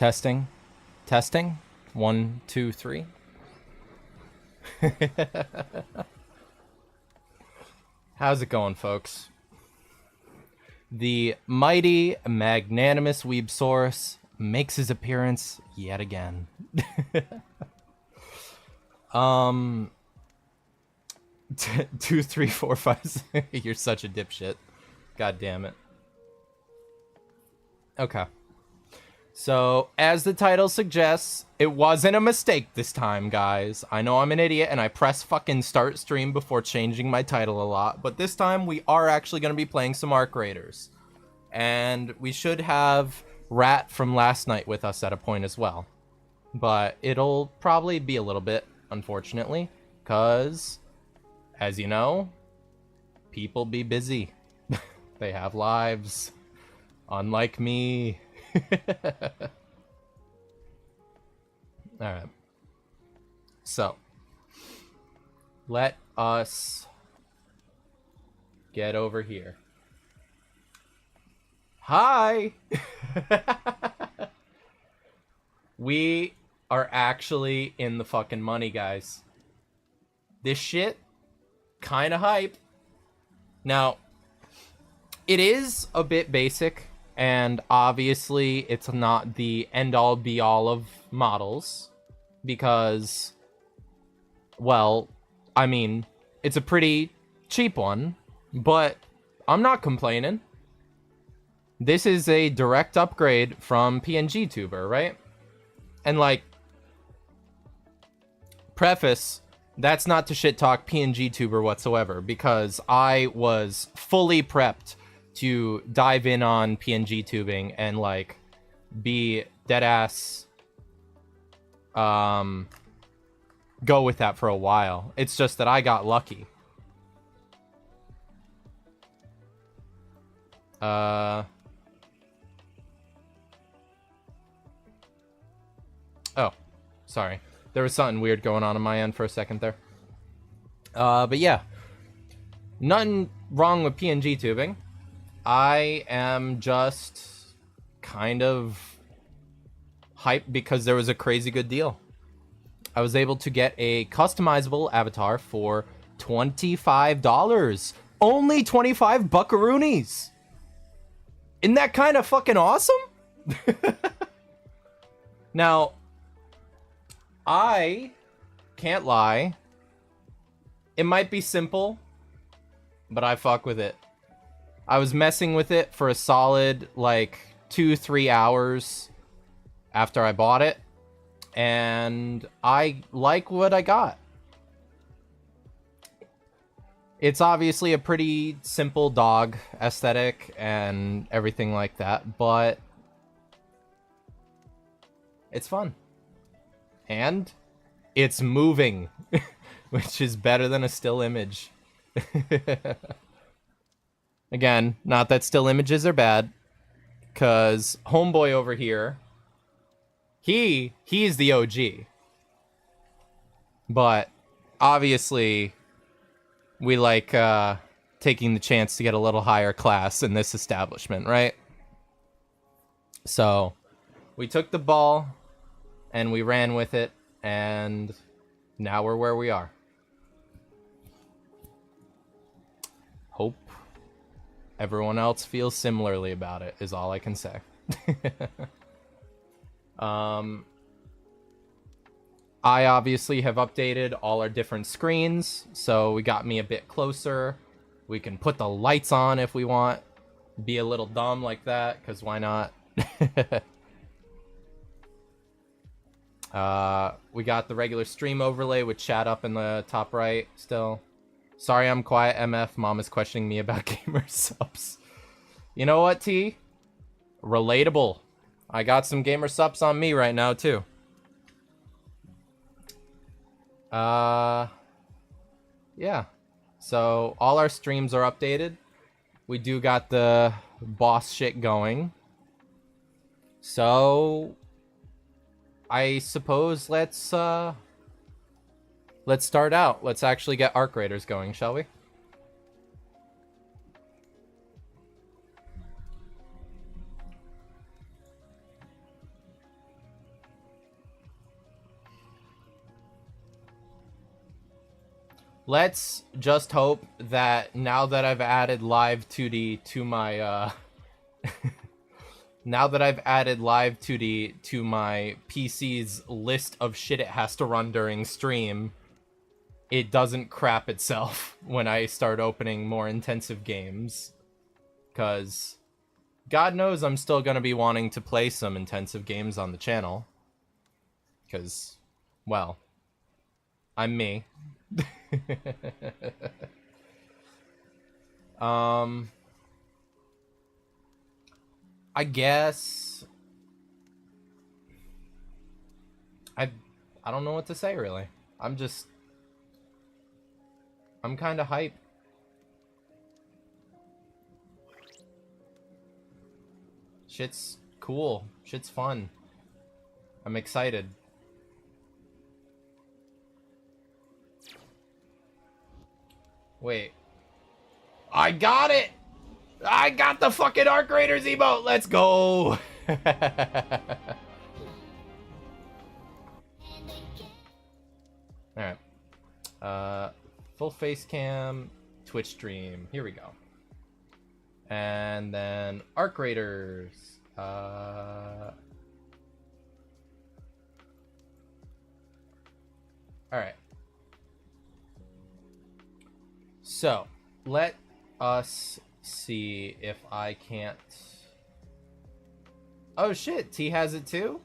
Testing. Testing. 1, 2, 3. How's it going, folks? The mighty, magnanimous Weebsaurus makes his appearance yet again. 2, 3, 4, 5. You're such a dipshit. God damn it. Okay. So, as the title suggests, it wasn't a mistake this time, guys. I know I'm an idiot and I press fucking start stream before changing my title a lot, but this time we are actually going to be playing some Arc Raiders. And we should have Rat from last night with us at a point as well. But it'll probably be a little bit, unfortunately, because, as you know, people be busy. They have lives. Unlike me. Alright. So, let us get over here. Hi! We are actually in the fucking money, guys. This shit, kinda hype. Now, it is a bit basic, and obviously it's not the end-all be-all of models, because, well, I mean, it's a pretty cheap one, but I'm not complaining. This is a direct upgrade from PNG Tuber, right? And, like, preface, that's not to shit talk PNG Tuber whatsoever, because I was fully prepped to dive in on PNG tubing and, like, be deadass, go with that for a while. It's just that I got lucky. Oh, sorry. There was something weird going on my end for a second there. But yeah. Nothing wrong with PNG tubing. I am just kind of hyped because there was a crazy good deal. I was able to get a customizable avatar for $25. Only 25 buckaroonies. Isn't that kind of fucking awesome? Now, I can't lie. It might be simple, but I fuck with it. I was messing with it for a solid, like, 2-3 hours after I bought it, and I like what I got. It's obviously a pretty simple dog aesthetic and everything like that, but it's fun. And it's moving, which is better than a still image. Again, not that still images are bad, because homeboy over here, he's the OG. But obviously, we like taking the chance to get a little higher class in this establishment, right? So, we took the ball, and we ran with it, and now we're where we are. Hope everyone else feels similarly about it, is all I can say. I obviously have updated all our different screens, so we got me a bit closer. We can put the lights on if we want. Be a little dumb like that, because why not? We got the regular stream overlay with chat up in the top right still. Sorry I'm quiet, MF. Mom is questioning me about gamer subs. You know what, T? Relatable. I got some gamer subs on me right now, too. Yeah. So, all our streams are updated. We do got the boss shit going. So, I suppose let's start out. Let's actually get Arc Raiders going, shall we? Let's just hope that now that I've added live 2D to my now that I've added live 2D to my PC's list of shit it has to run during stream, it doesn't crap itself when I start opening more intensive games. Because God knows I'm still going to be wanting to play some intensive games on the channel. Because, well, I'm me. I guess I don't know what to say really. I'm kind of hyped. Shit's cool. Shit's fun. I'm excited. Wait. I got it! I got the fucking Arc Raiders emote! Let's go! Alright. Full face cam, Twitch stream. Here we go. And then Arc Raiders. Alright. So, let us see if I can't... Oh shit, T has it too?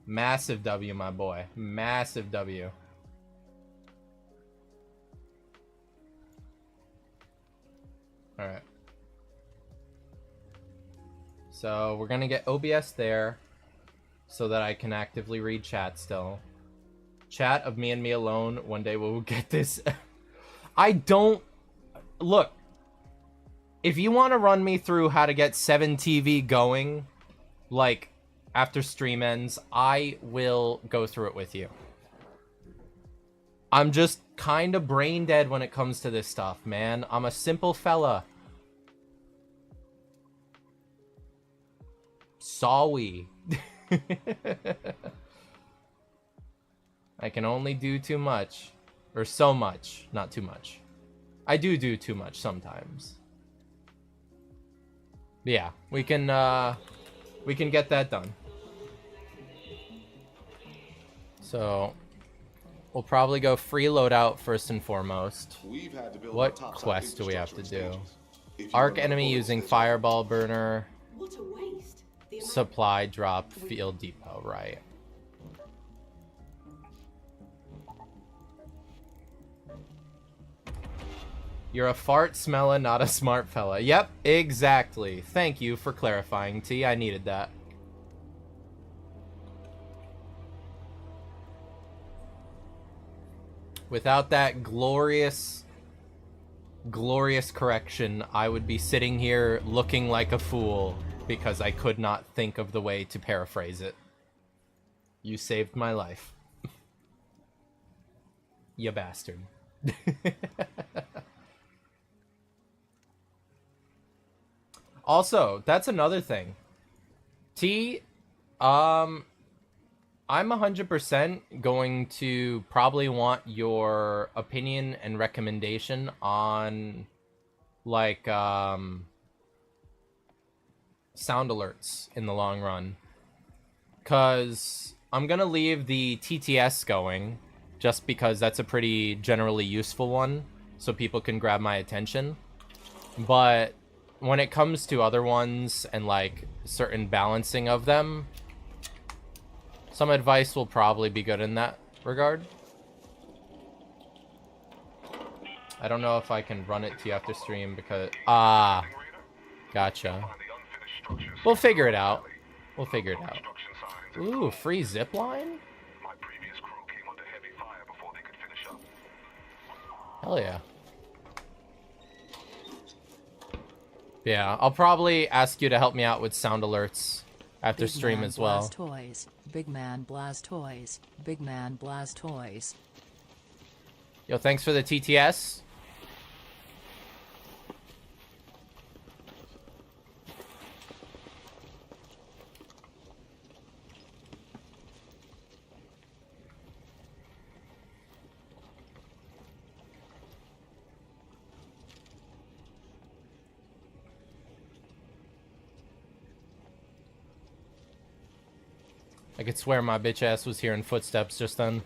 Massive W, my boy. Massive W. Alright. So, we're gonna get OBS there so that I can actively read chat still. Chat of me and me alone. One day we'll get this. I don't... Look. If you want to run me through how to get 7TV going, like, after stream ends, I will go through it with you. I'm just kind of brain dead when it comes to this stuff, man. I'm a simple fella. Sorry. I can only do too much. Or so much. Not too much. I do too much sometimes. But yeah, we can get that done. So, we'll probably go free loadout first and foremost. What quest do we have to do? Arc enemy using fireball burner. What a waste. Supply drop field depot, right. You're a fart smella, not a smart fella. Yep, exactly. Thank you for clarifying, T. I needed that. Without that glorious correction, I would be sitting here looking like a fool because I could not think of the way to paraphrase it. You saved my life. You bastard. Also, that's another thing. T, I'm 100% going to probably want your opinion and recommendation on, like, sound alerts in the long run. Because I'm going to leave the TTS going, just because that's a pretty generally useful one, so people can grab my attention. But when it comes to other ones and, like, certain balancing of them, some advice will probably be good in that regard. I don't know if I can run it to you after stream because... Ah, gotcha. We'll figure it out. We'll figure it out. Ooh, free zipline? Hell yeah. Yeah, I'll probably ask you to help me out with sound alerts after Big stream man as well. Blastoise. Big man Blastoise. Big man Blastoise. Yo, thanks for the TTS. I could swear my bitch ass was hearing footsteps just then.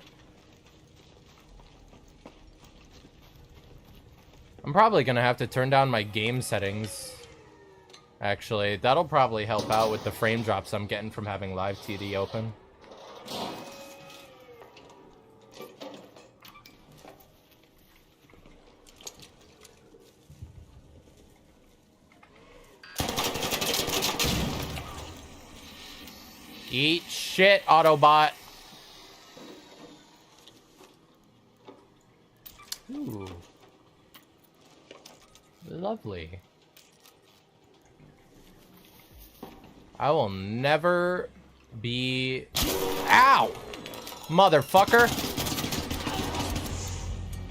I'm probably gonna have to turn down my game settings. Actually, that'll probably help out with the frame drops I'm getting from having live TD open. Eat shit, Autobot. Ooh. Lovely. I will never be... Ow! Motherfucker!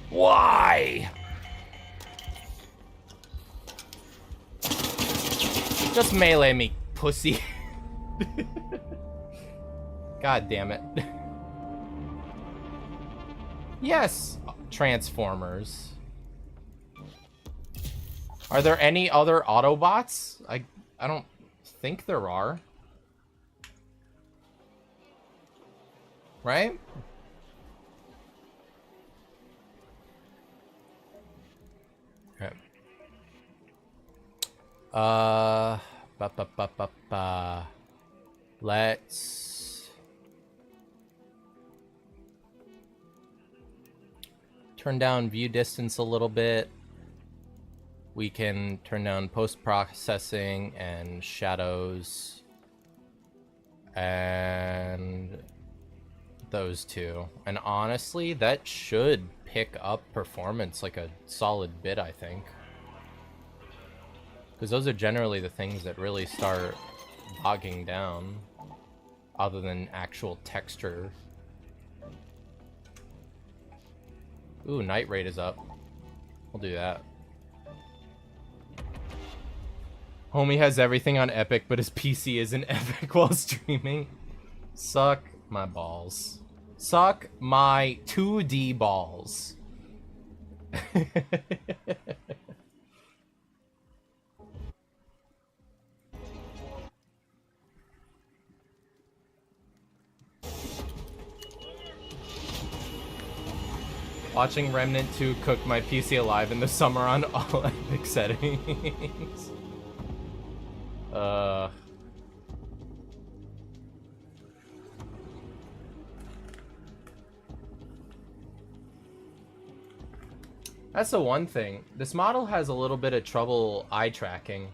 Why? Just melee me, pussy. God damn it. Yes, Transformers. Are there any other Autobots? I don't think there are. Right? Okay. Let's turn down view distance a little bit. We can turn down post-processing and shadows and those two. And honestly, that should pick up performance like a solid bit, I think. Because those are generally the things that really start bogging down, other than actual texture. Ooh, night rate is up. We'll do that. Homie has everything on Epic, but his PC isn't Epic while streaming. Suck my balls. Suck my 2D balls. Watching Remnant 2 cook my PC alive in the summer on all Epic settings. That's the one thing. This model has a little bit of trouble eye tracking.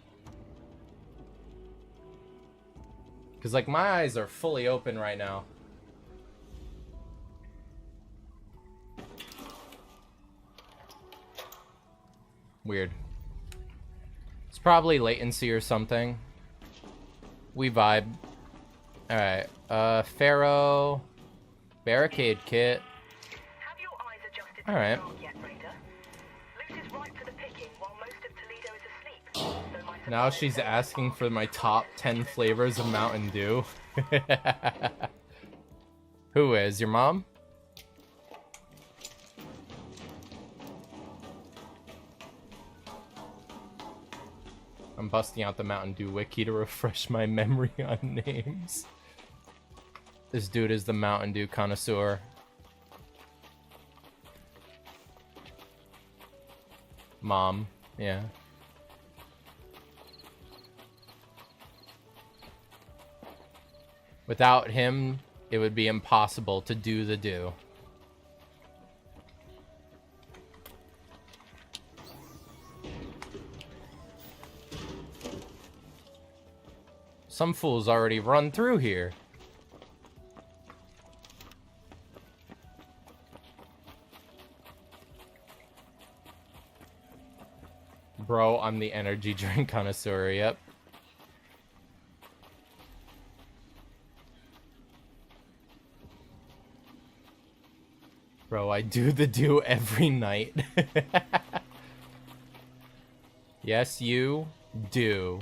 Because, like, my eyes are fully open right now. Weird. It's probably latency or something. We vibe. Alright. Pharaoh. Barricade kit. Alright. Now she's asking for my top 10 flavors of Mountain Dew. Who is? Your mom? I'm busting out the Mountain Dew wiki to refresh my memory on names. This dude is the Mountain Dew connoisseur. Mom, yeah. Without him, it would be impossible to do the do. Some fool's already run through here. Bro, I'm the energy drink connoisseur, yep. Bro, I do the do every night. Yes, you do.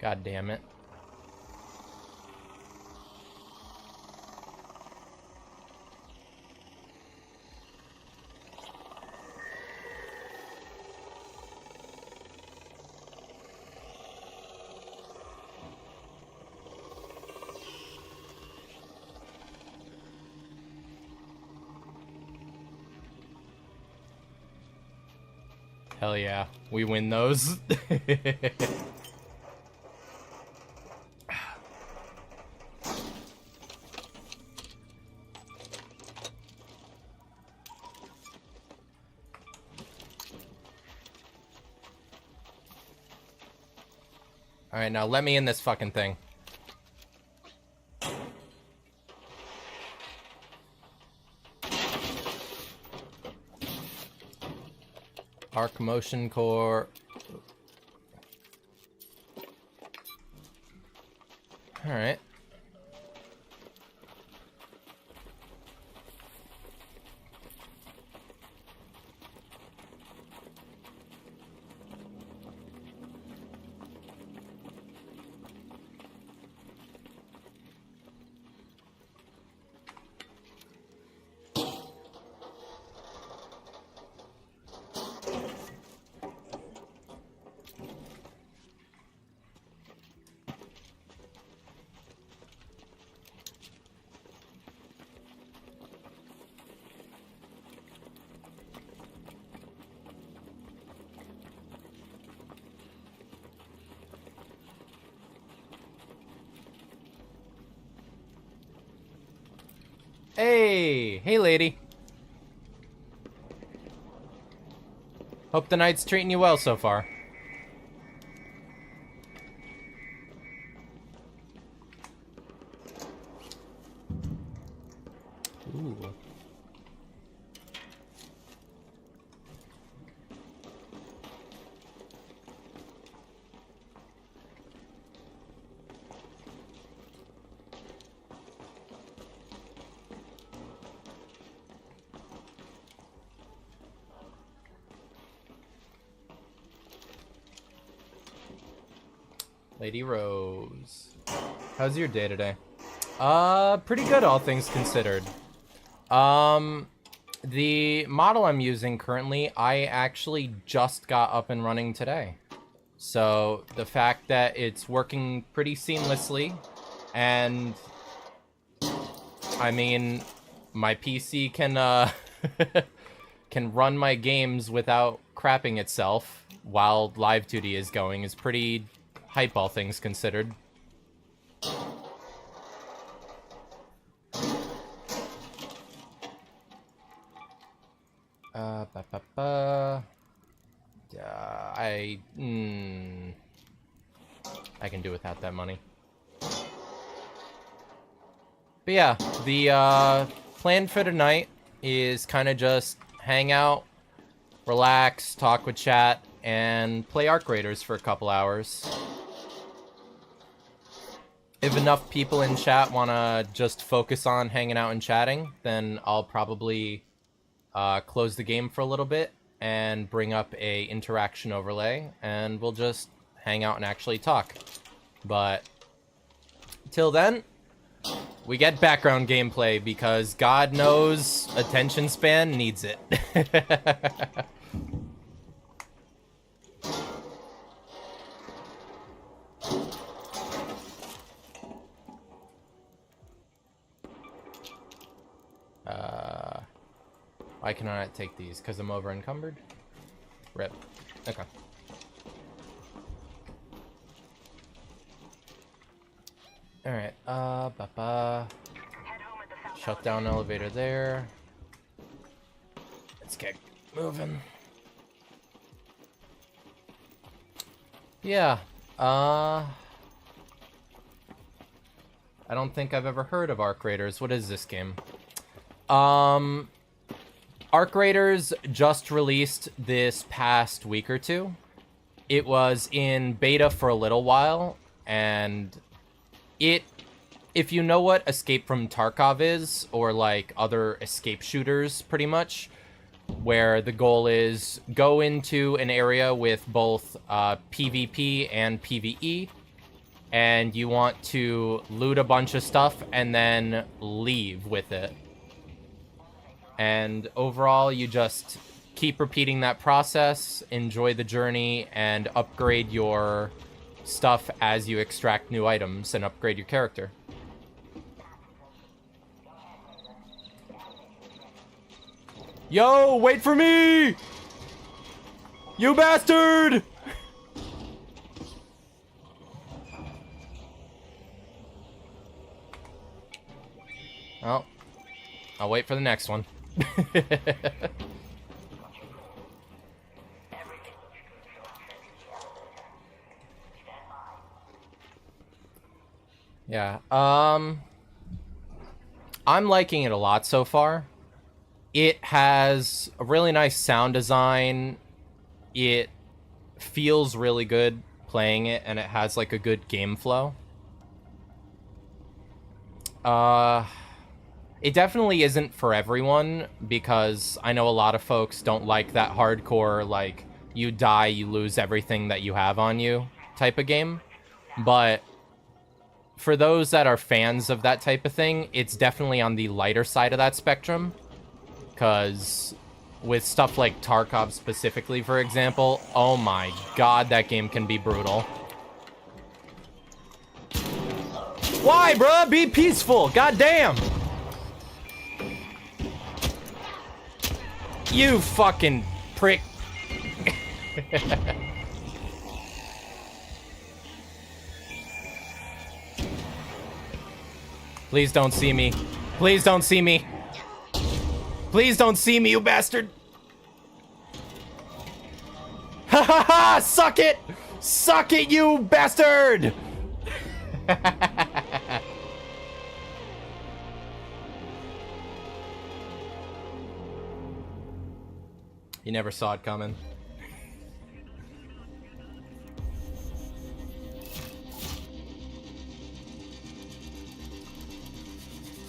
God damn it. Hell yeah, we win those. Alright, now let me in this fucking thing. Arc motion core. Alright. Hey lady. Hope the night's treating you well so far. Ooh. Lady Rose. How's your day today? Pretty good, all things considered. The model I'm using currently, I actually just got up and running today. So the fact that it's working pretty seamlessly, and I mean, my PC can, can run my games without crapping itself while Live 2D is going is pretty hype, all things considered. I can do without that money. But yeah, the plan for tonight is kind of just hang out, relax, talk with chat, and play Arc Raiders for a couple hours. If enough people in chat want to just focus on hanging out and chatting, then I'll probably close the game for a little bit and bring up a interaction overlay, and we'll just hang out and actually talk. But till then, we get background gameplay because God knows attention span needs it. Why can I not take these? Because I'm over encumbered? Rip. Okay. Alright, shut down elevator there. Let's get moving. Yeah, I don't think I've ever heard of Arc Raiders. What is this game? Arc Raiders just released this past week or two. It was in beta for a little while, and if you know what Escape from Tarkov is, or like other escape shooters pretty much, where the goal is go into an area with both PvP and PvE, and you want to loot a bunch of stuff and then leave with it. And overall, you just keep repeating that process, enjoy the journey, and upgrade your stuff as you extract new items and upgrade your character. Yo, wait for me! You bastard! Well, I'll wait for the next one. Yeah, I'm liking it a lot so far. It has a really nice sound design. It feels really good playing it, and it has like a good game flow. It definitely isn't for everyone, because I know a lot of folks don't like that hardcore, like, you die, you lose everything that you have on you type of game. But for those that are fans of that type of thing, it's definitely on the lighter side of that spectrum. Because with stuff like Tarkov specifically, for example, oh my god, that game can be brutal. Why, bruh? Be peaceful. God damn. You fucking prick. Please don't see me. Please don't see me. Please don't see me, you bastard. Ha ha ha! Suck it! Suck it, you bastard! You never saw it coming.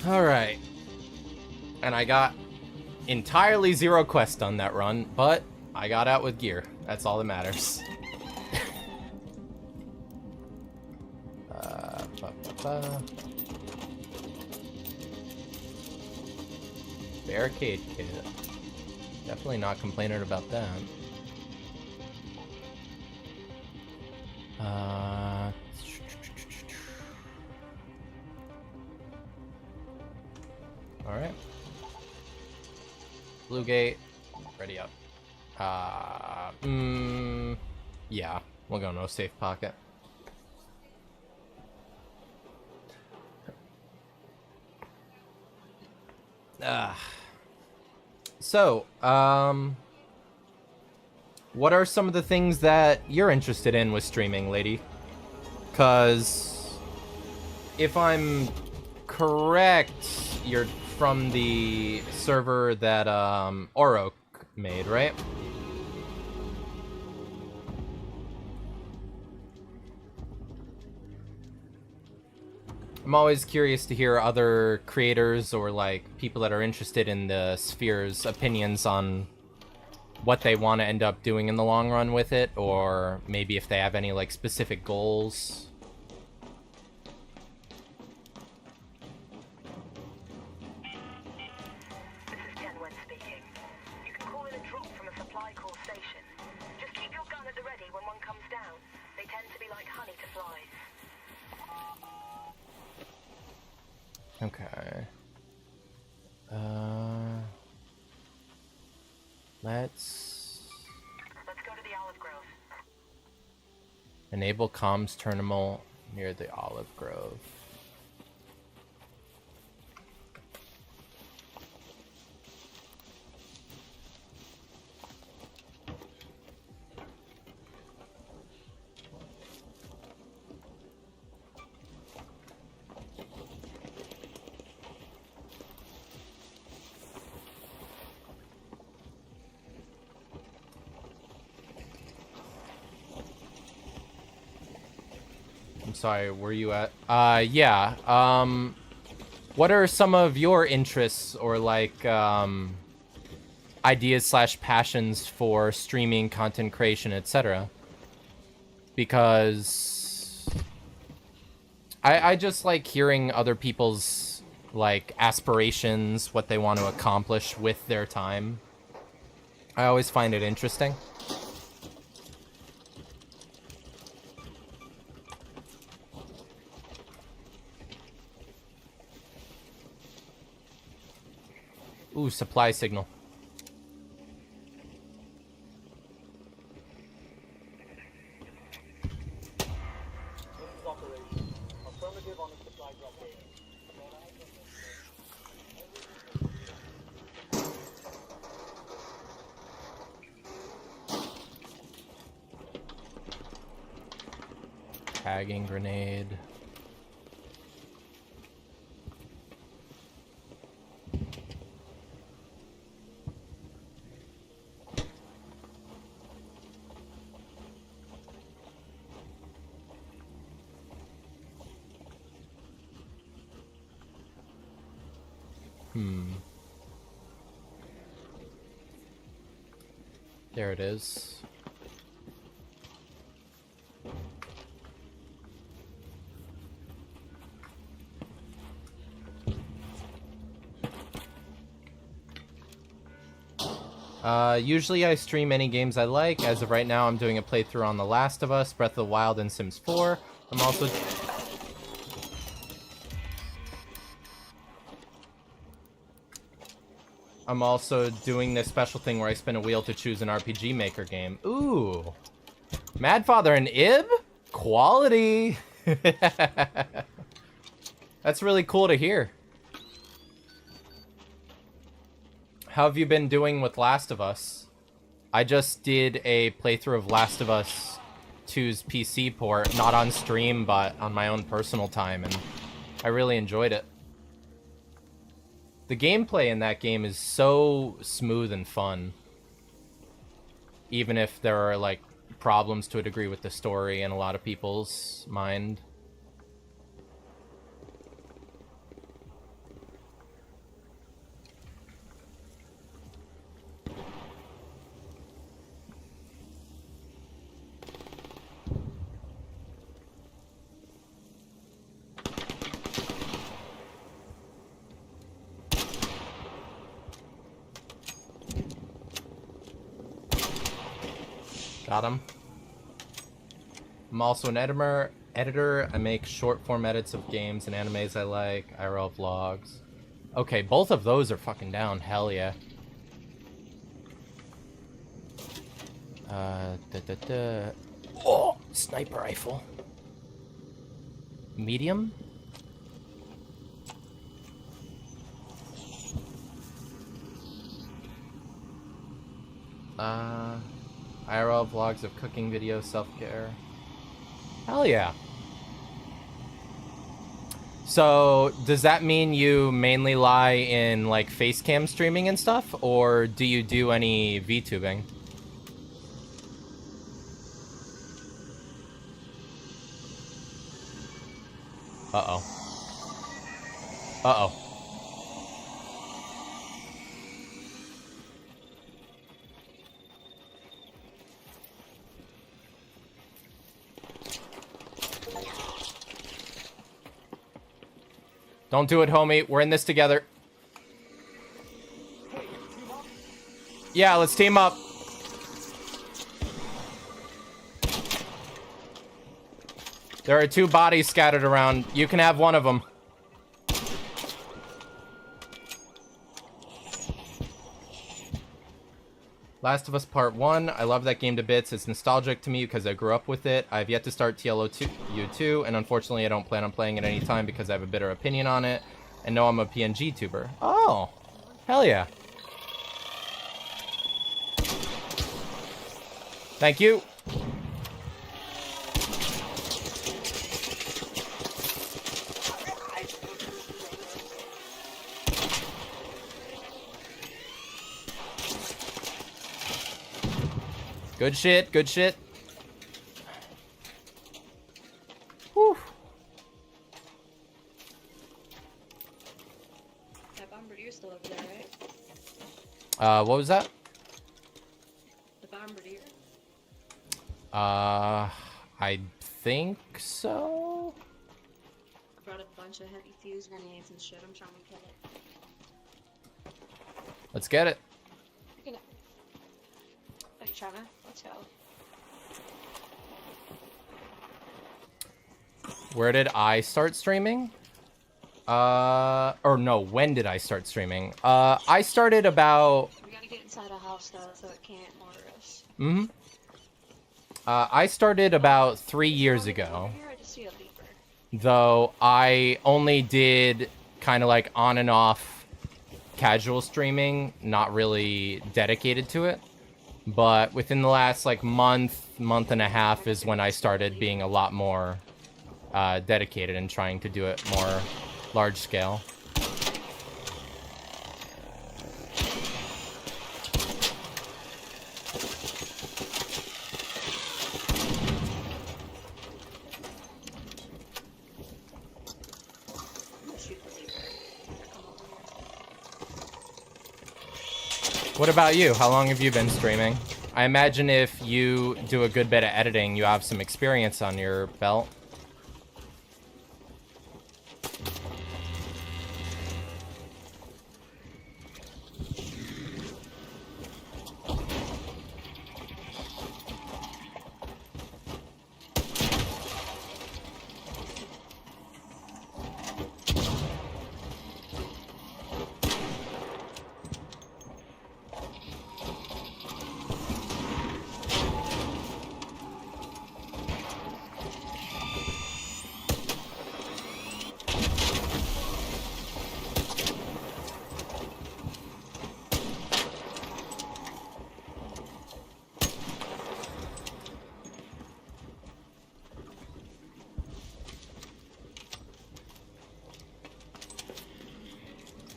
Alright. And I got entirely 0 quests on that run, but I got out with gear. That's all that matters. Barricade kit. Definitely not complaining about that. Alright. Blue gate. Ready up. Yeah. We'll go no safe pocket. So, what are some of the things that you're interested in with streaming, lady? Because if I'm correct, you're from the server that Orok made, right? I'm always curious to hear other creators or like people that are interested in the sphere's opinions on what they want to end up doing in the long run with it, or maybe if they have any like specific goals. Okay. Let's go to the Olive Grove. Enable comms terminal near the Olive Grove. I'm sorry, were you at? Yeah. What are some of your interests or like ideas slash passions for streaming, content creation, etc.? Because I just like hearing other people's like aspirations, what they want to accomplish with their time. I always find it interesting. Ooh, supply signal. Tagging grenade. There it is. Usually I stream any games I like. As of right now, I'm doing a playthrough on The Last of Us, Breath of the Wild, and Sims 4. I'm also doing this special thing where I spin a wheel to choose an RPG Maker game. Ooh. Madfather and Ib? Quality. That's really cool to hear. How have you been doing with Last of Us? I just did a playthrough of Last of Us 2's PC port, not on stream, but on my own personal time, and I really enjoyed it. The gameplay in that game is so smooth and fun. Even if there are, like, problems to a degree with the story in a lot of people's mind. Got him. I'm also an editor. I make short form edits of games and animes I like, IRL vlogs. Okay, both of those are fucking down. Hell yeah. Oh, sniper rifle. Medium? IRL vlogs of cooking videos, self-care. Hell yeah. So, does that mean you mainly lie in, like, facecam streaming and stuff? Or do you do any VTubing? Uh-oh. Uh-oh. Don't do it, homie. We're in this together. Yeah, let's team up. There are 2 bodies scattered around. You can have one of them. Last of Us Part 1. I love that game to bits. It's nostalgic to me because I grew up with it. I've yet to start TLO2, and unfortunately I don't plan on playing it any time because I have a bitter opinion on it. And no, I'm a PNG tuber. Oh, hell yeah. Thank you. Good shit, good shit. Whew. That bombardier's still over there, right? What was that? The bombardier. I think so. defuse grenades and shit. I'm trying to kill it. Let's get it. You know. Are you trying to? Let's go. Where did I start streaming? Or no, when did I start streaming? I started about... We gotta get inside a house, though, so it can't murder us. Mm-hmm. I started about 3 years ago. Here, I just see a leaper. Though I only did kind of like on and off casual streaming, not really dedicated to it. But within the last like month and a half is when I started being a lot more dedicated and trying to do it more large scale. What about you? How long have you been streaming? I imagine if you do a good bit of editing, you have some experience on your belt.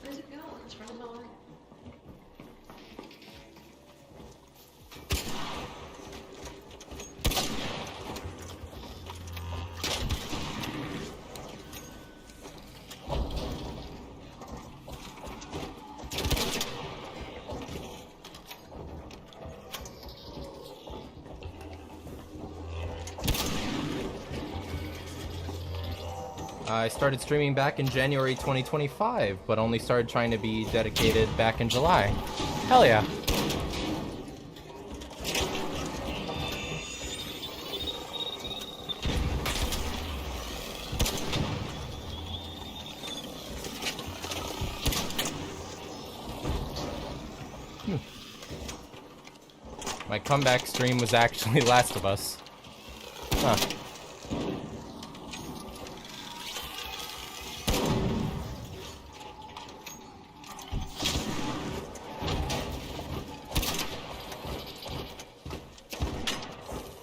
Where's it going? It's running away. I started streaming back in January 2025, but only started trying to be dedicated back in July. Hell yeah. My comeback stream was actually Last of Us. Huh.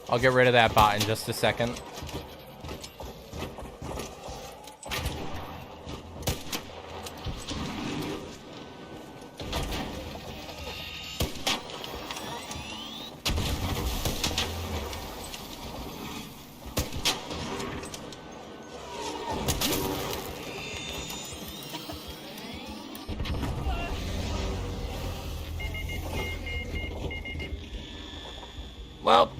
I'll get rid of that bot in just a second. Well,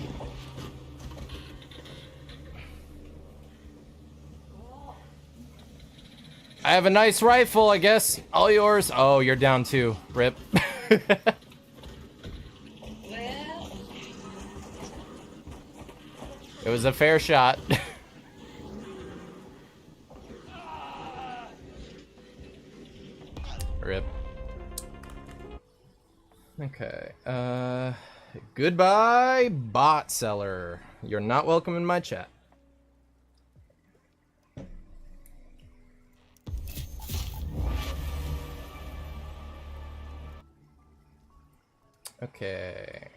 I have a nice rifle, I guess. All yours. Oh, you're down too. Rip. Well, It was a fair shot. Rip. Okay. Goodbye, bot seller. You're not welcome in my chat. Okay.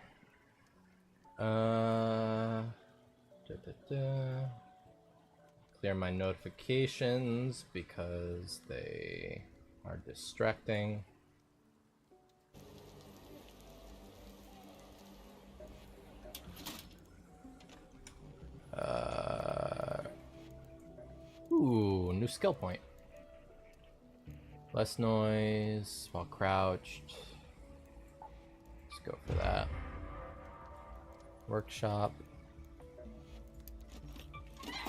Clear my notifications because they are distracting. Ooh, new skill point. Less noise while crouched. Let's go for that. Workshop.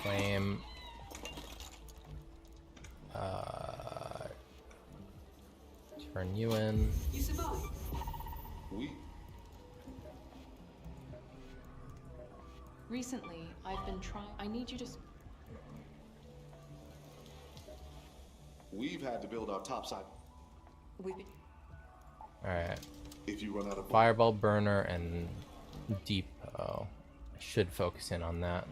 Flame. Turn you in. You survived. We. Recently, I've been trying. I need you to. We've had to build our topside. We've been. Alright. If you run out of Fireball burner and depot. I should focus in on that.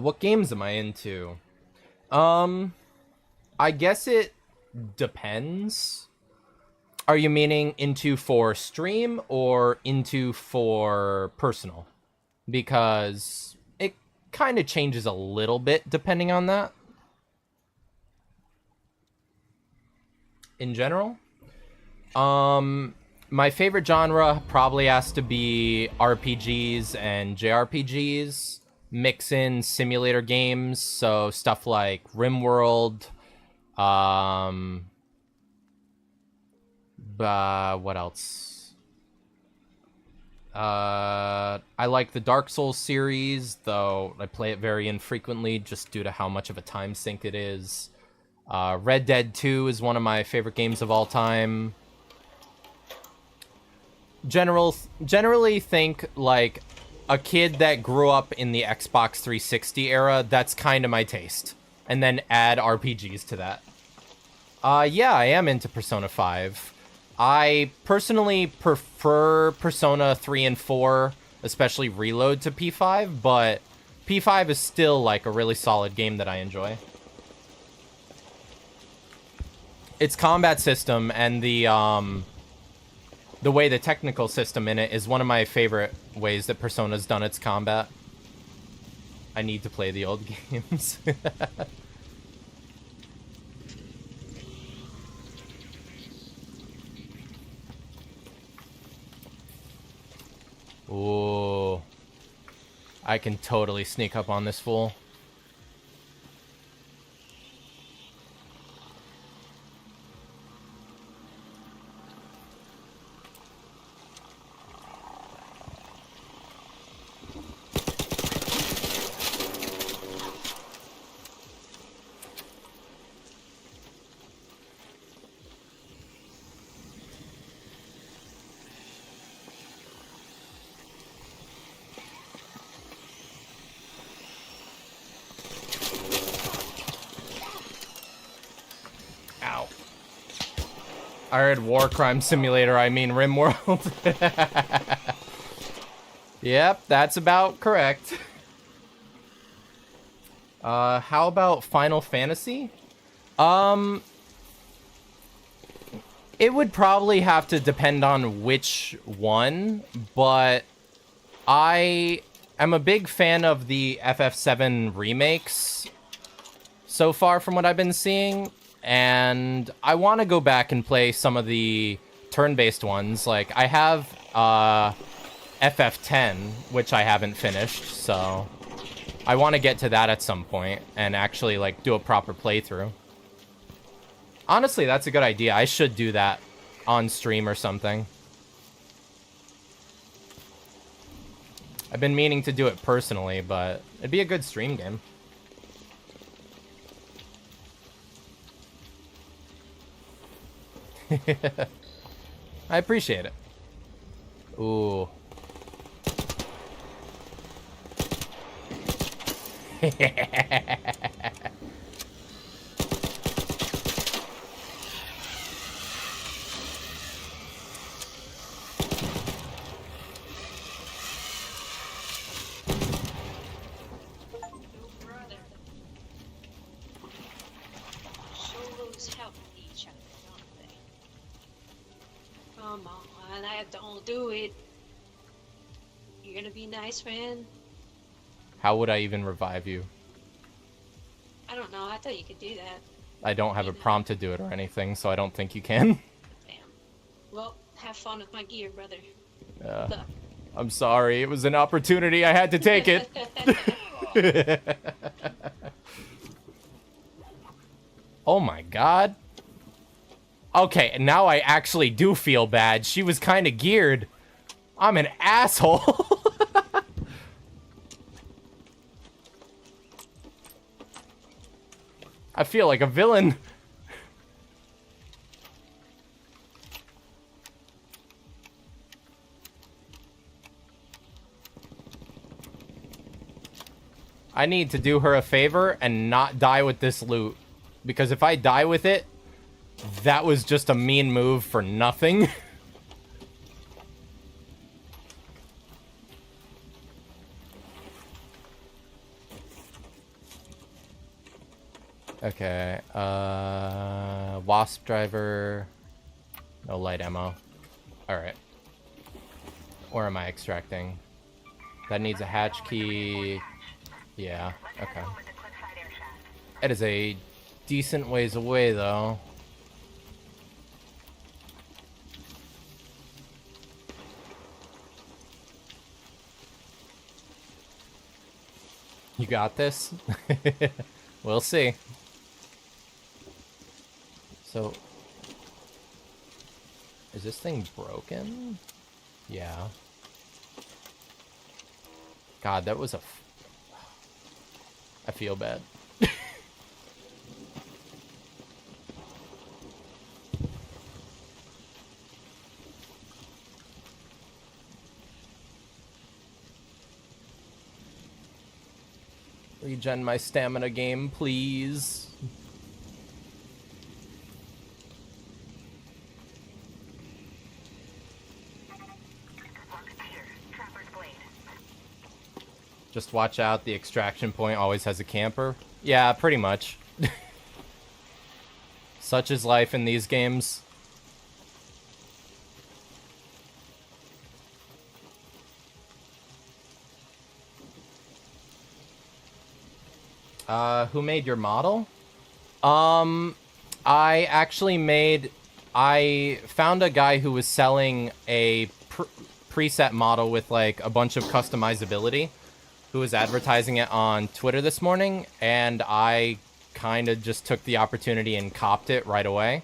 What games am I into? I guess it depends. Are you meaning into for stream or into for personal? Because it kind of changes a little bit depending on that. In general, my favorite genre probably has to be RPGs and JRPGs. Mix in simulator games, so stuff like RimWorld. What else? I like the Dark Souls series, though I play it very infrequently just due to how much of a time sink it is. Red Dead 2 is one of my favorite games of all time. Generally think like a kid that grew up in the Xbox 360 era, that's kind of my taste. And then add RPGs to that. Yeah, I am into Persona 5. I personally prefer Persona 3 and 4, especially Reload, to P5, but P5 is still like a really solid game that I enjoy. Its combat system and the way the technical system in it is one of my favorite ways that Persona's done its combat. I need to play the old games. Ooh. I can totally sneak up on this fool. I heard War Crime Simulator, I mean RimWorld. Yep, that's about correct. How about Final Fantasy? It would probably have to depend on which one, but I am a big fan of the FF7 remakes so far from what I've been seeing. And I want to go back and play some of the turn-based ones. Like, I have FF10, which I haven't finished, so I want to get to that at some point and actually, like, do a proper playthrough. Honestly, that's a good idea. I should do that on stream or something. I've been meaning to do it personally, but it'd be a good stream game. I appreciate it. Ooh. brother. Solos help each other, don't they? Come on, I don't do it. You're gonna be nice, man? How would I even revive you? I don't know, I thought you could do that. I don't have a prompt to do it or anything, so I don't think you can. Damn. Well, have fun with my gear, brother. Yeah. I'm sorry, it was an opportunity, I had to take it. Oh my god. Okay, and now I actually do feel bad. She was kind of geared. I'm an asshole. I feel like a villain. I need to do her a favor and not die with this loot. Because if I die with it, that was just a mean move for nothing. Okay, Wasp driver. No light ammo. Alright. Or am I extracting? That needs a hatch key. Yeah, okay. It is a decent ways away, though. You got this? We'll see. So, is this thing broken? Yeah. God, that was I feel bad. Regen my stamina game, please. Just watch out, the extraction point always has a camper. Yeah, pretty much. Such is life in these games. Who made your model? I actually I found a guy who was selling a preset model with like a bunch of customizability, who was advertising it on Twitter this morning, and I kind of just took the opportunity and copped it right away.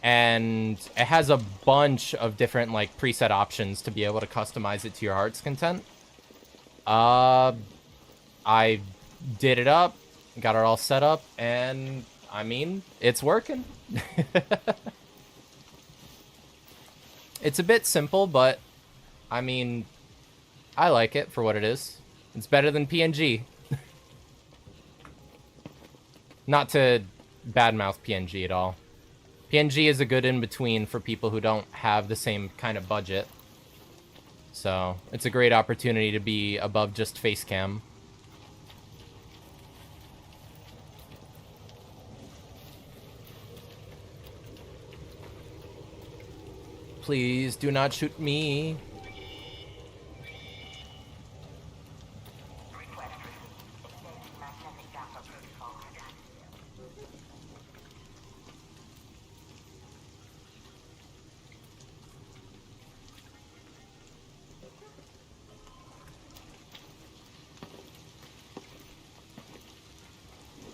And it has a bunch of different like preset options to be able to customize it to your heart's content. I did it up, got it all set up, and I mean, it's working. It's a bit simple, but I mean, I like it for what it is. It's better than PNG. Not to badmouth PNG at all. PNG is a good in-between for people who don't have the same kind of budget. So, it's a great opportunity to be above just face cam. Please do not shoot me.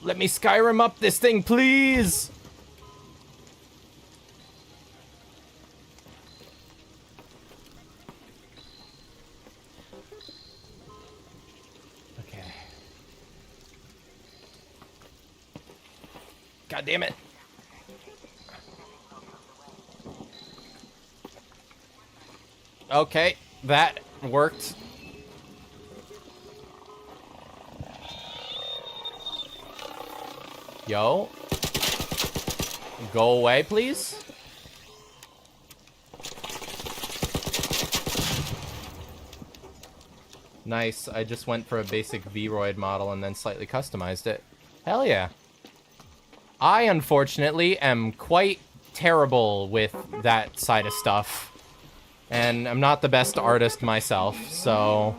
Let me Skyrim up this thing, please! Okay. God damn it. Okay, that worked. Yo. Go away, please. Nice. I just went for a basic V-Roid model and then slightly customized it. Hell yeah. I, unfortunately, am quite terrible with that side of stuff. And I'm not the best artist myself, so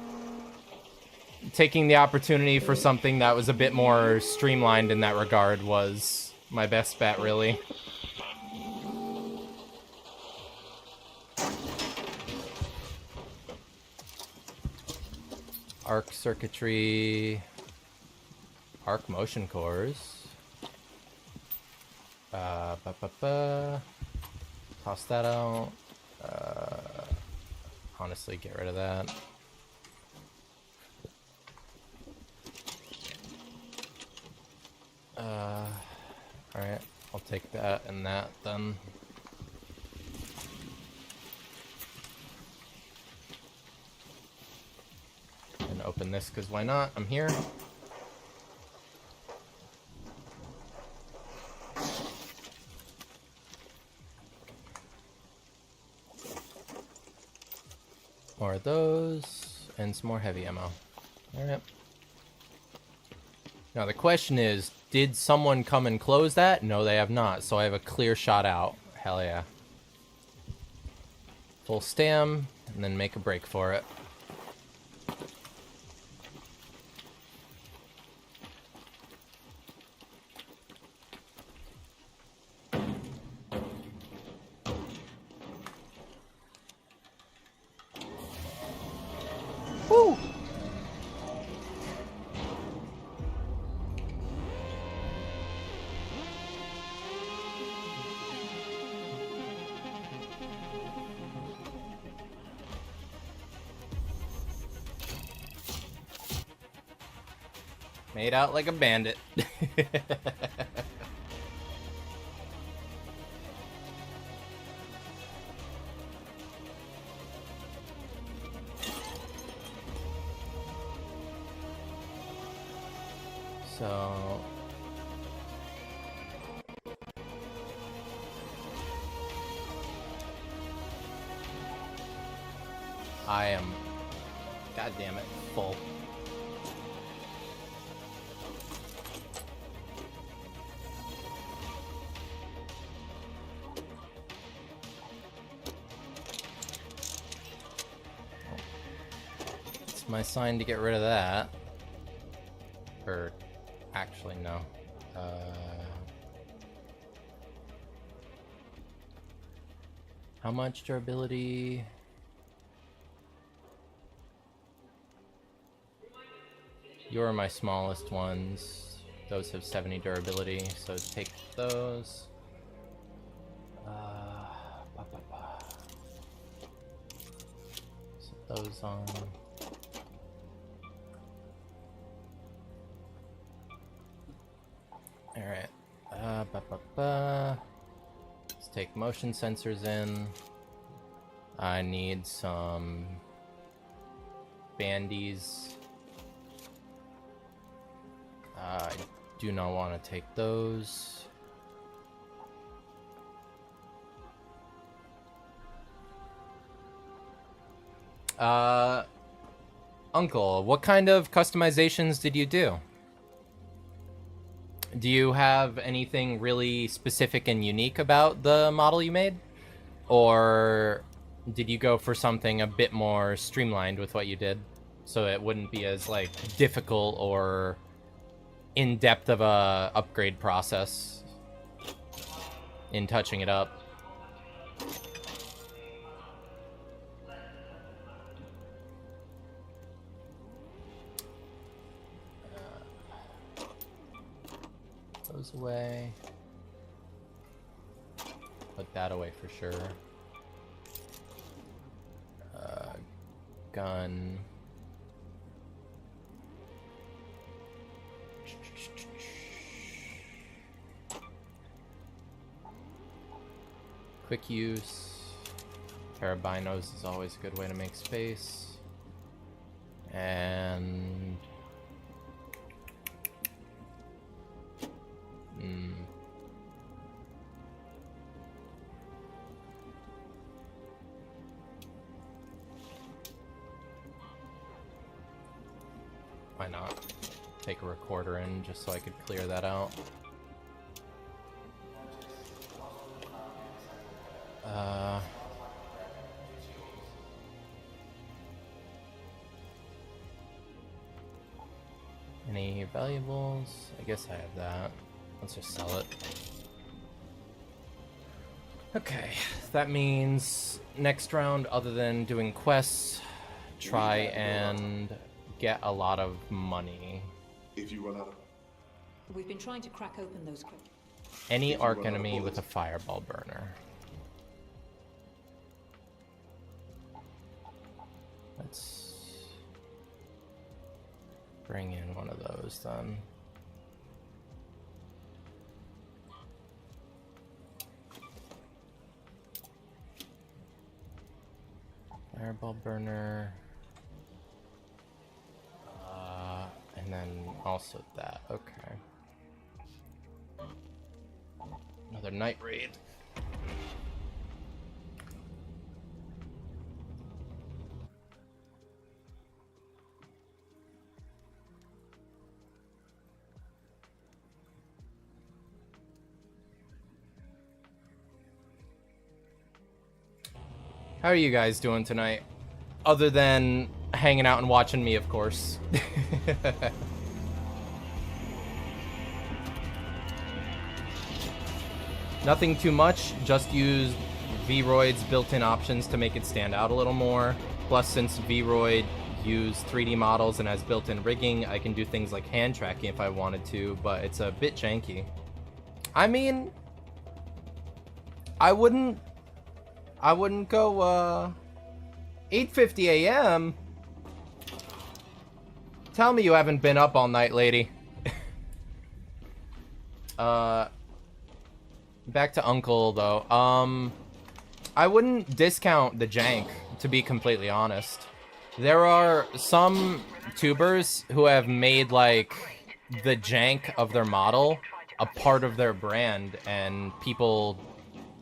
taking the opportunity for something that was a bit more streamlined in that regard was my best bet, really. Arc circuitry, arc motion cores. Toss that out. Honestly, get rid of that. take that and that then. And open this because why not? I'm here. More of those and some more heavy ammo. Alright. Now the question is, did someone come and close that? No, they have not, so I have a clear shot out. Hell yeah. Full stam, and then make a break for it. Woo! Made out like a bandit. So I am, god damn it, full. It's my sign to get rid of that. Or actually no. How much durability? You're my smallest ones. Those have 70 durability, so take those. Set those on. Alright. Let's take motion sensors in. I need some bandies. I do not want to take those. Uncle, what kind of customizations did you do? Do you have anything really specific and unique about the model you made? Or did you go for something a bit more streamlined with what you did? So it wouldn't be as, like, difficult or in-depth of a upgrade process in touching it up. Those away. Put that away for sure. Gun. Quick use. Carabinos is always a good way to make space. And why not take a recorder in just so I could clear that out. Any valuables? I guess I have that. Let's just sell it. Okay, that means next round, other than doing quests, try and get a lot of money. If you run out of We've been trying to crack open those crypts. Any If you arc run out of enemy with bullets. a fireball burner. Let's bring in one of those then. Fireball burner. And then also that. Okay. Another night raid. How are you guys doing tonight? Other than hanging out and watching me, of course. Nothing too much, just use Vroid's built-in options to make it stand out a little more. Plus, since Vroid use 3D models and has built-in rigging, I can do things like hand tracking if I wanted to, but it's a bit janky. I mean, I wouldn't go 8:50 a.m. Tell me you haven't been up all night, lady. Back to Uncle though. I wouldn't discount the jank, to be completely honest. There are some tubers who have made like the jank of their model a part of their brand, and people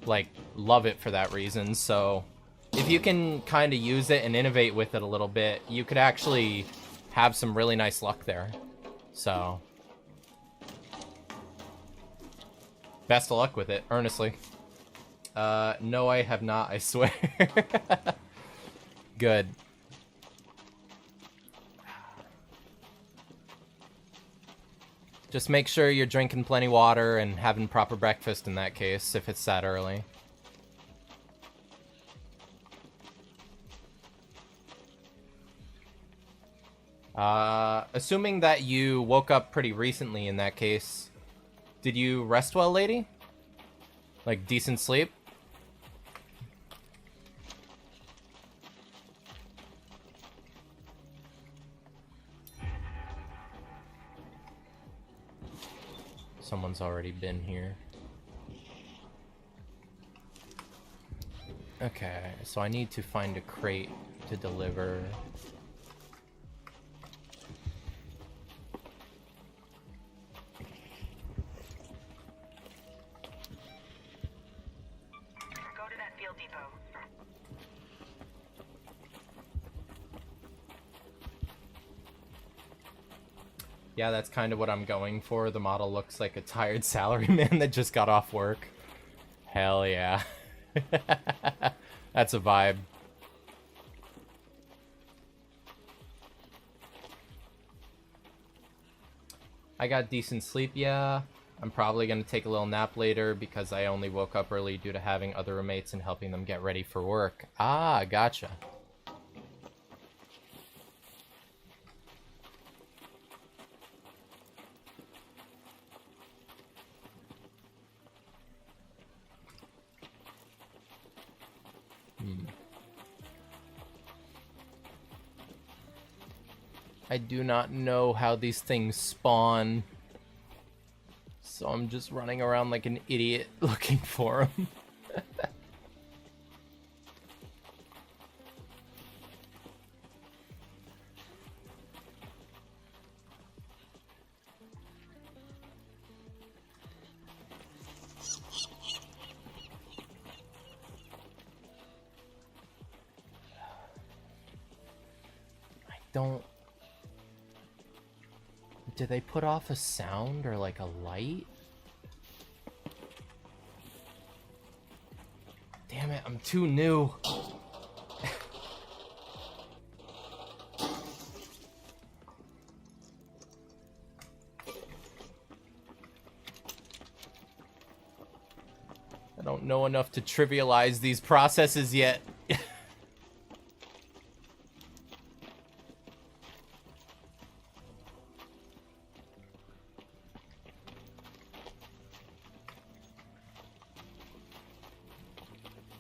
like love it for that reason. So if you can kind of use it and innovate with it a little bit, you could actually have some really nice luck there. So best of luck with it, earnestly. No, I have not, I swear. Good. Just make sure you're drinking plenty water and having proper breakfast in that case, if it's that early. Assuming that you woke up pretty recently in that case, did you rest well, lady? Like, decent sleep? Someone's already been here. Okay, so I need to find a crate to deliver. Go to that field depot. Yeah, that's kind of what I'm going for. The model looks like a tired salaryman that just got off work. Hell yeah. That's a vibe. I got decent sleep, yeah. I'm probably going to take a little nap later because I only woke up early due to having other roommates and helping them get ready for work. Ah, gotcha. I do not know how these things spawn, so I'm just running around like an idiot looking for them. Don't... Do they put off a sound or like a light? Damn it, I'm too new. I don't know enough to trivialize these processes yet.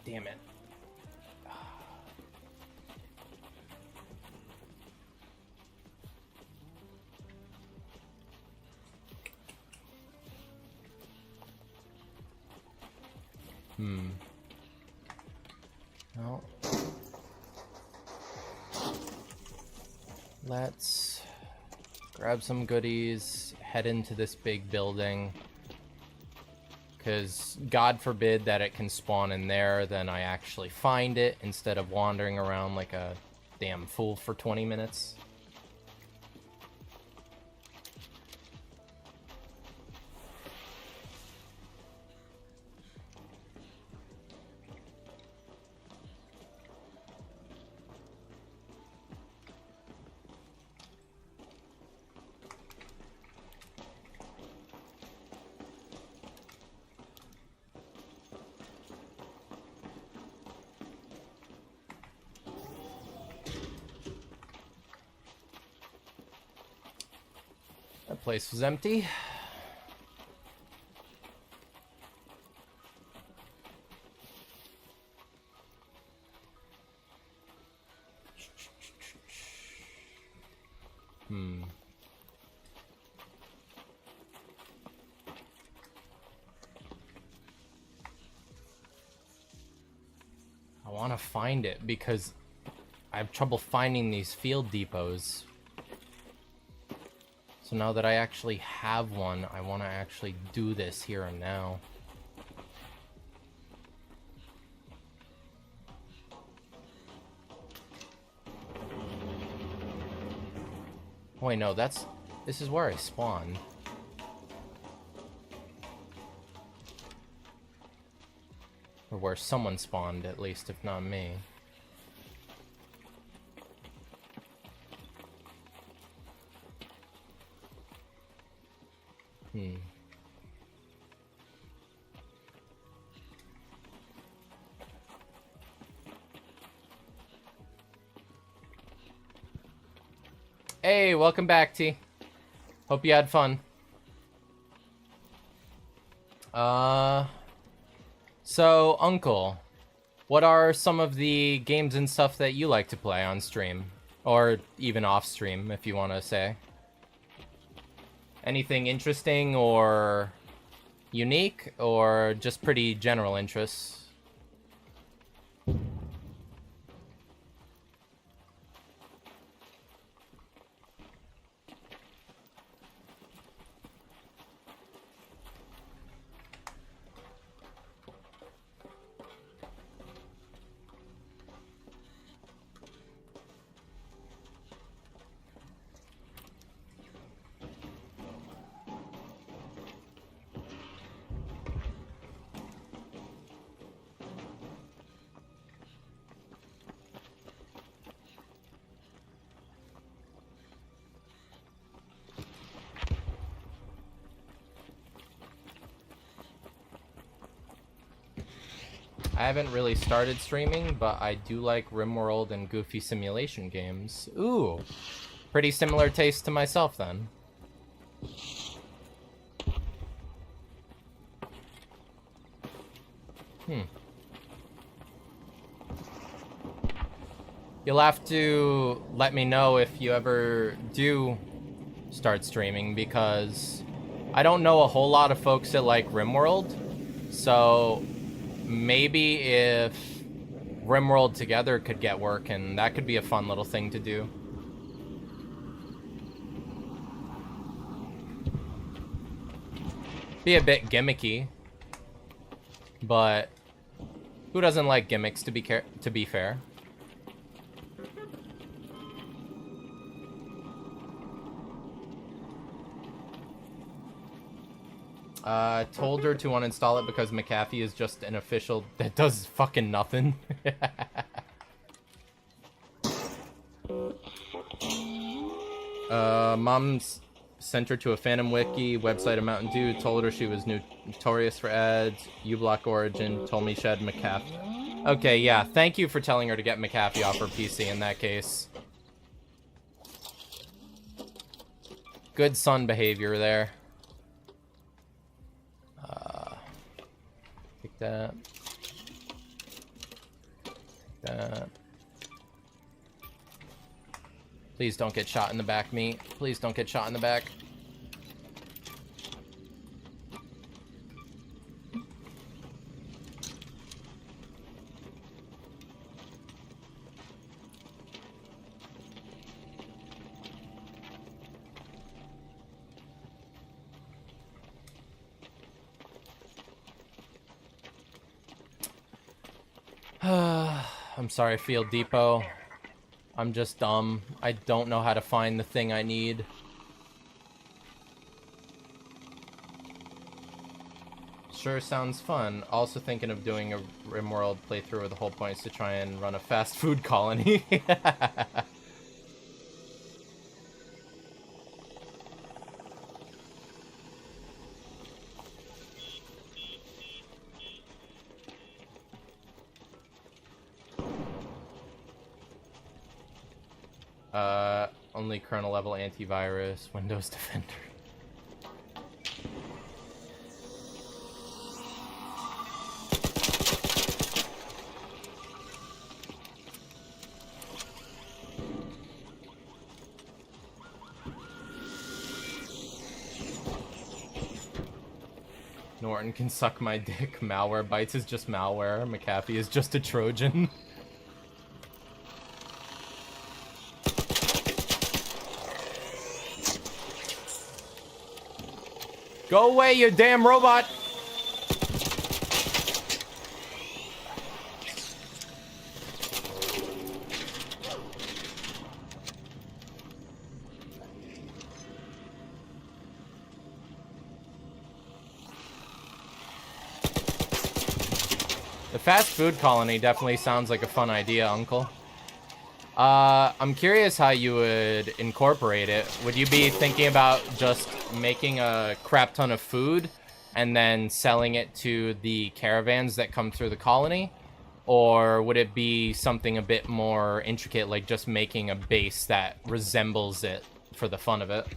Damn it. Well. Let's grab some goodies, head into this big building. Because God forbid that it can spawn in there, then I actually find it instead of wandering around like a damn fool for 20 minutes. That place was empty. I want to find it because I have trouble finding these field depots. So now that I actually have one, I want to actually do this here and now. Oh, wait, no, this is where I spawned. Or where someone spawned, at least, if not me. Hey, welcome back, T. Hope you had fun. So, Uncle, what are some of the games and stuff that you like to play on stream? Or even off stream, if you want to say. Anything interesting or unique, or just pretty general interests? I haven't really started streaming, but I do like RimWorld and Goofy simulation games. Ooh, pretty similar taste to myself then. You'll have to let me know if you ever do start streaming, because I don't know a whole lot of folks that like RimWorld, so maybe if RimWorld together could get working, that could be a fun little thing to do. Be a bit gimmicky, but who doesn't like gimmicks, to be fair? Told her to uninstall it because McAfee is just an official that does fucking nothing. Mom's sent her to a Phantom Wiki website of Mountain Dew, told her she was notorious for ads, uBlock Origin, told me she had McAfee. Okay, yeah, thank you for telling her to get McAfee off her PC in that case. Good son behavior there. Take that. Take that. Please don't get shot in the back, me. Please don't get shot in the back. I'm sorry, Field Depot. I'm just dumb. I don't know how to find the thing I need. Sure sounds fun. Also thinking of doing a RimWorld playthrough where the whole point is to try and run a fast food colony. Only kernel level antivirus, Windows Defender. Norton can suck my dick. Malware Bytes is just malware. McAfee is just a Trojan. Go away, you damn robot! The fast food colony definitely sounds like a fun idea, Uncle. I'm curious how you would incorporate it. Would you be thinking about just making a crap ton of food and then selling it to the caravans that come through the colony? Or would it be something a bit more intricate, like just making a base that resembles it for the fun of it?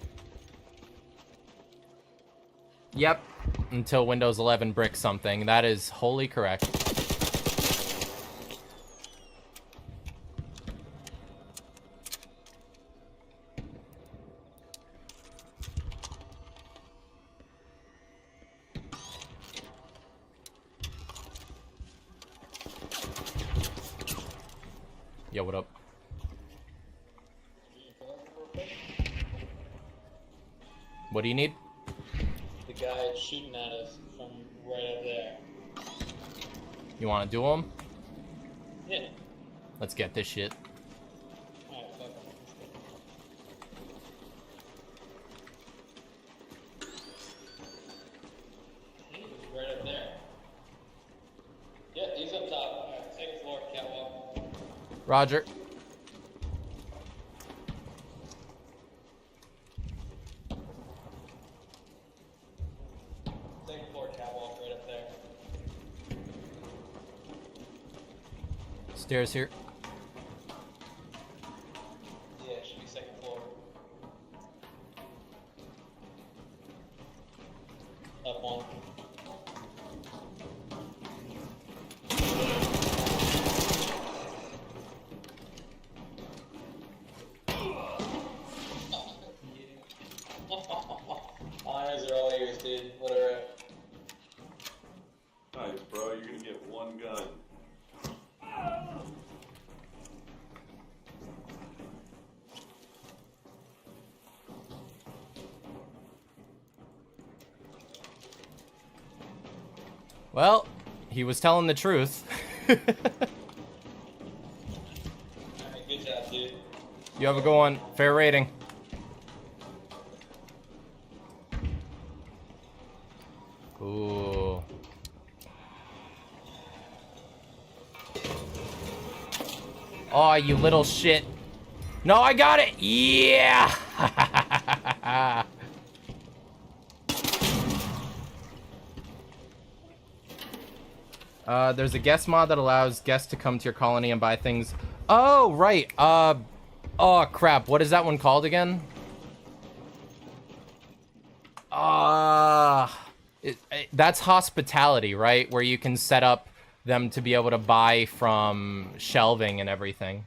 Yep, until Windows 11 bricks something. That is wholly correct. Yo, what up? What do you need? The guy shooting at us from right up there. You want to duel him? Yeah. Let's get this shit. Alright, fuck him. He was right up there. Yeah, he's up top. Alright, second floor, catwalk. Roger. Second floor, catwalk, right up there. Stairs here. Yeah, it should be second floor. Up one. Eyes are all ears, dude. Whatever. Nice, bro. You're gonna get one gun. Well, he was telling the truth. Alright, good job, dude. You have a good one. Fair rating. Ooh. Oh, you little shit. No, I got it! Yeah! There's a guest mod that allows guests to come to your colony and buy things. Oh, right. Oh, crap. What is that one called again? That's hospitality, right? Where you can set up them to be able to buy from shelving and everything.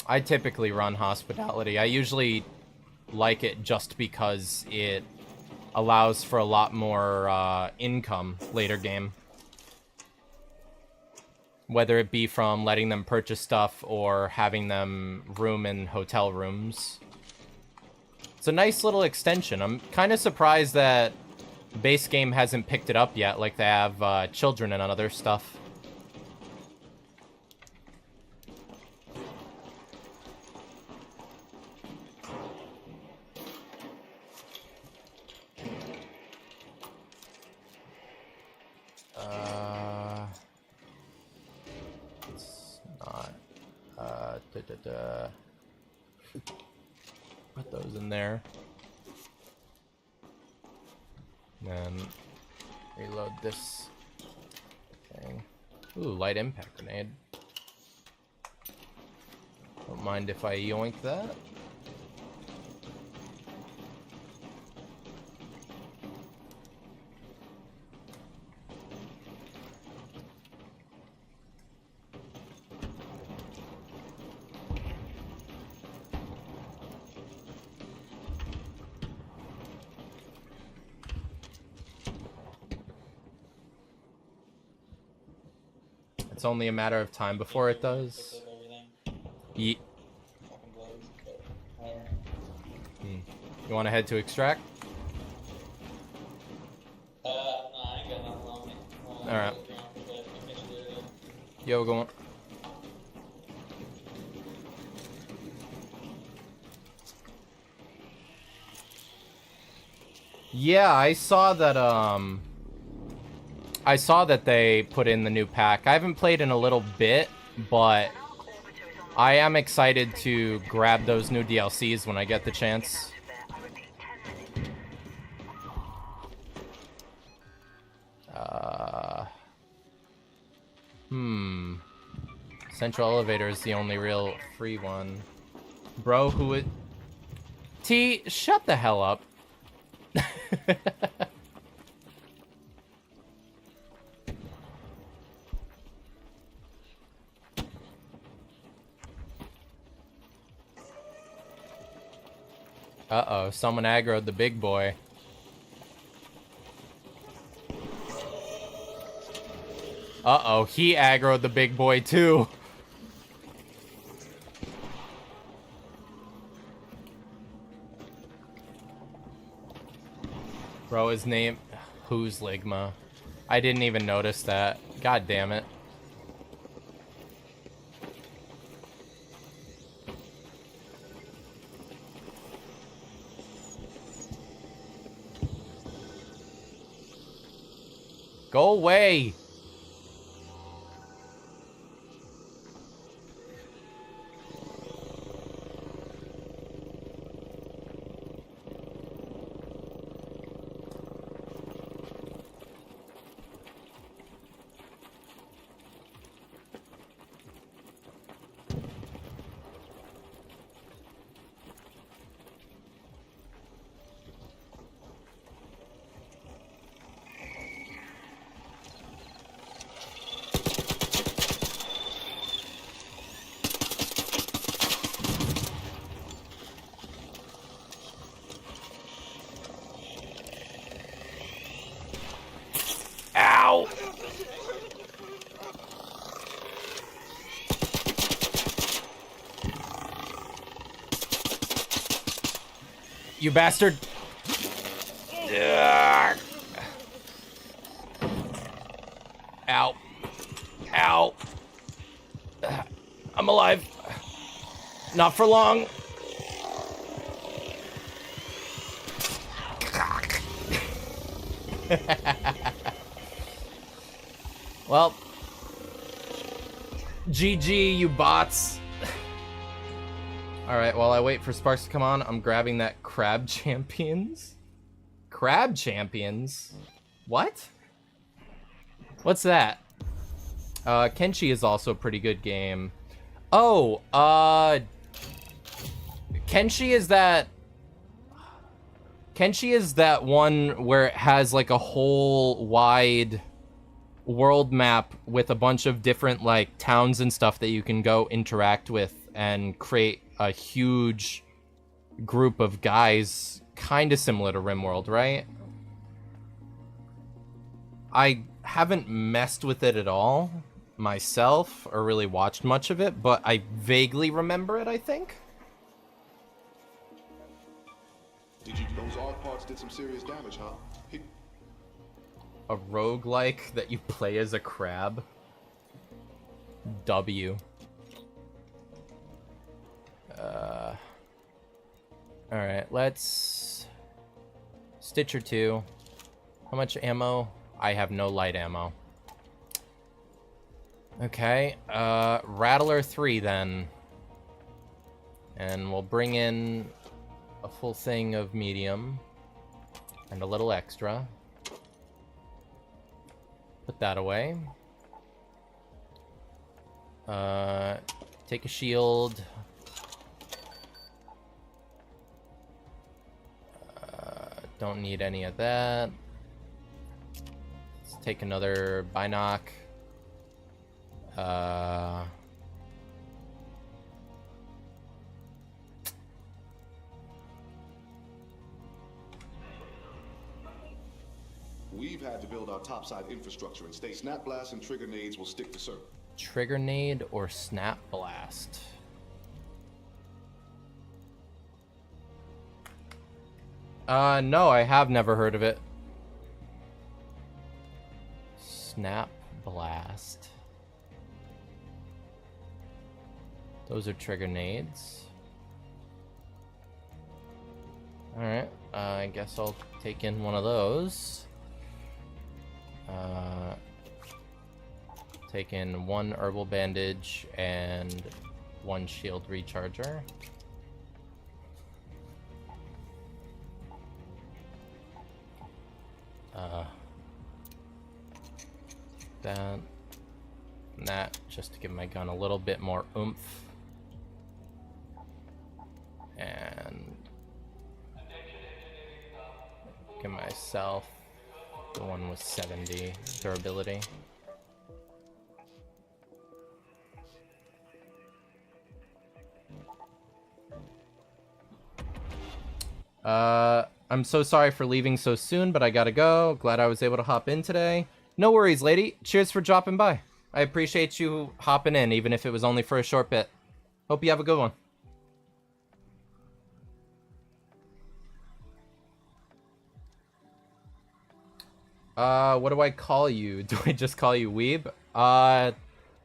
I typically run hospitality. I usually like it just because it allows for a lot more income later game. Whether it be from letting them purchase stuff or having them room in hotel rooms. It's a nice little extension. I'm kind of surprised that base game hasn't picked it up yet, like they have children and other stuff. It's not. Put those in there. Then reload this thing. Ooh, light impact grenade. Don't mind if I yoink that. It's only a matter of time before it does. Yeet. You want to head to extract? No, I ain't got nothing on me. Alright. Yo, going. Yeah, I saw that they put in the new pack. I haven't played in a little bit, but I am excited to grab those new DLCs when I get the chance. Central Elevator is the only real free one. Bro, who would... T, shut the hell up. Uh-oh, someone aggroed the big boy. Uh-oh, he aggroed the big boy too. Bro, his name... Who's Ligma? I didn't even notice that. God damn it. Go away! Ow! You bastard! Ugh. Ow. Ow. I'm alive. Not for long. Well, GG, you bots. Alright, while I wait for Sparks to come on, I'm grabbing that Crab Champions. Crab Champions? What? What's that? Kenshi is also a pretty good game. Oh, Kenshi is that one where it has like a whole wide world map with a bunch of different like towns and stuff that you can go interact with and create a huge group of guys, kind of similar to RimWorld, right? I haven't messed with it at all myself or really watched much of it, but I vaguely remember it, I think. Those ARC parts did some serious damage, huh? a roguelike that you play as a crab. W. Alright, let's... Stitcher 2. How much ammo? I have no light ammo. Okay, Rattler 3 then. And we'll bring in a full thing of medium. And a little extra. Put that away. Take a shield. Don't need any of that. Let's take another binoc. We've had to build our topside infrastructure and state snap blasts and trigger nades will stick to server. Trigger nade or snap blast? No, I have never heard of it. Snap blast. Those are trigger nades. Alright, I guess I'll take in one of those. Take in one herbal bandage and one shield recharger. That and that, just to give my gun a little bit more oomph. And give myself the one with 70 durability. I'm so sorry for leaving so soon, but I gotta go. Glad I was able to hop in today. No worries, lady. Cheers for dropping by. I appreciate you hopping in, even if it was only for a short bit. Hope you have a good one. What do I call you? Do I just call you Weeb?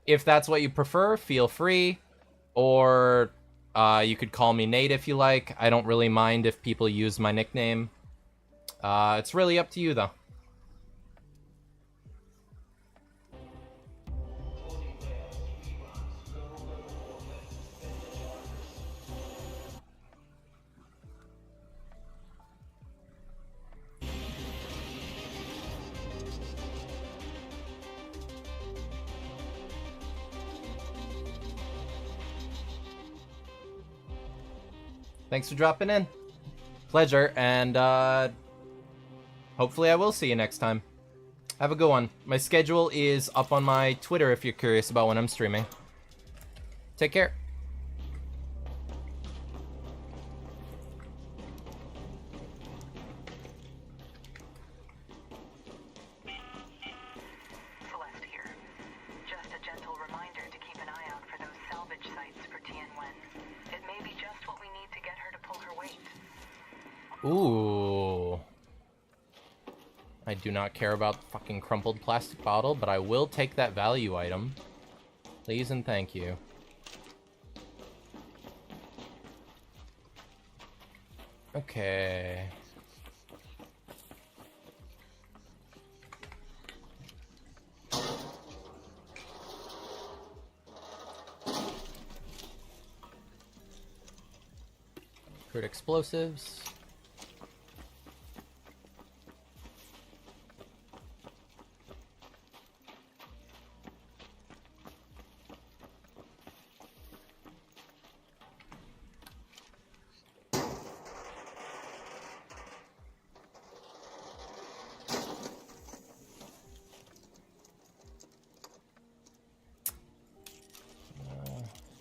If that's what you prefer, feel free. Or, you could call me Nate if you like. I don't really mind if people use my nickname. It's really up to you, though. Thanks for dropping in. Pleasure, and hopefully I will see you next time. Have a good one. My schedule is up on my Twitter if you're curious about when I'm streaming. Take care. Celeste here. Just a gentle reminder to keep an eye out for those salvage sites for Tianwen. It may be just what we need to get her to pull her weight. Ooh. I do not care about the fucking crumpled plastic bottle, but I will take that value item. Please and thank you. Okay. Crude explosives.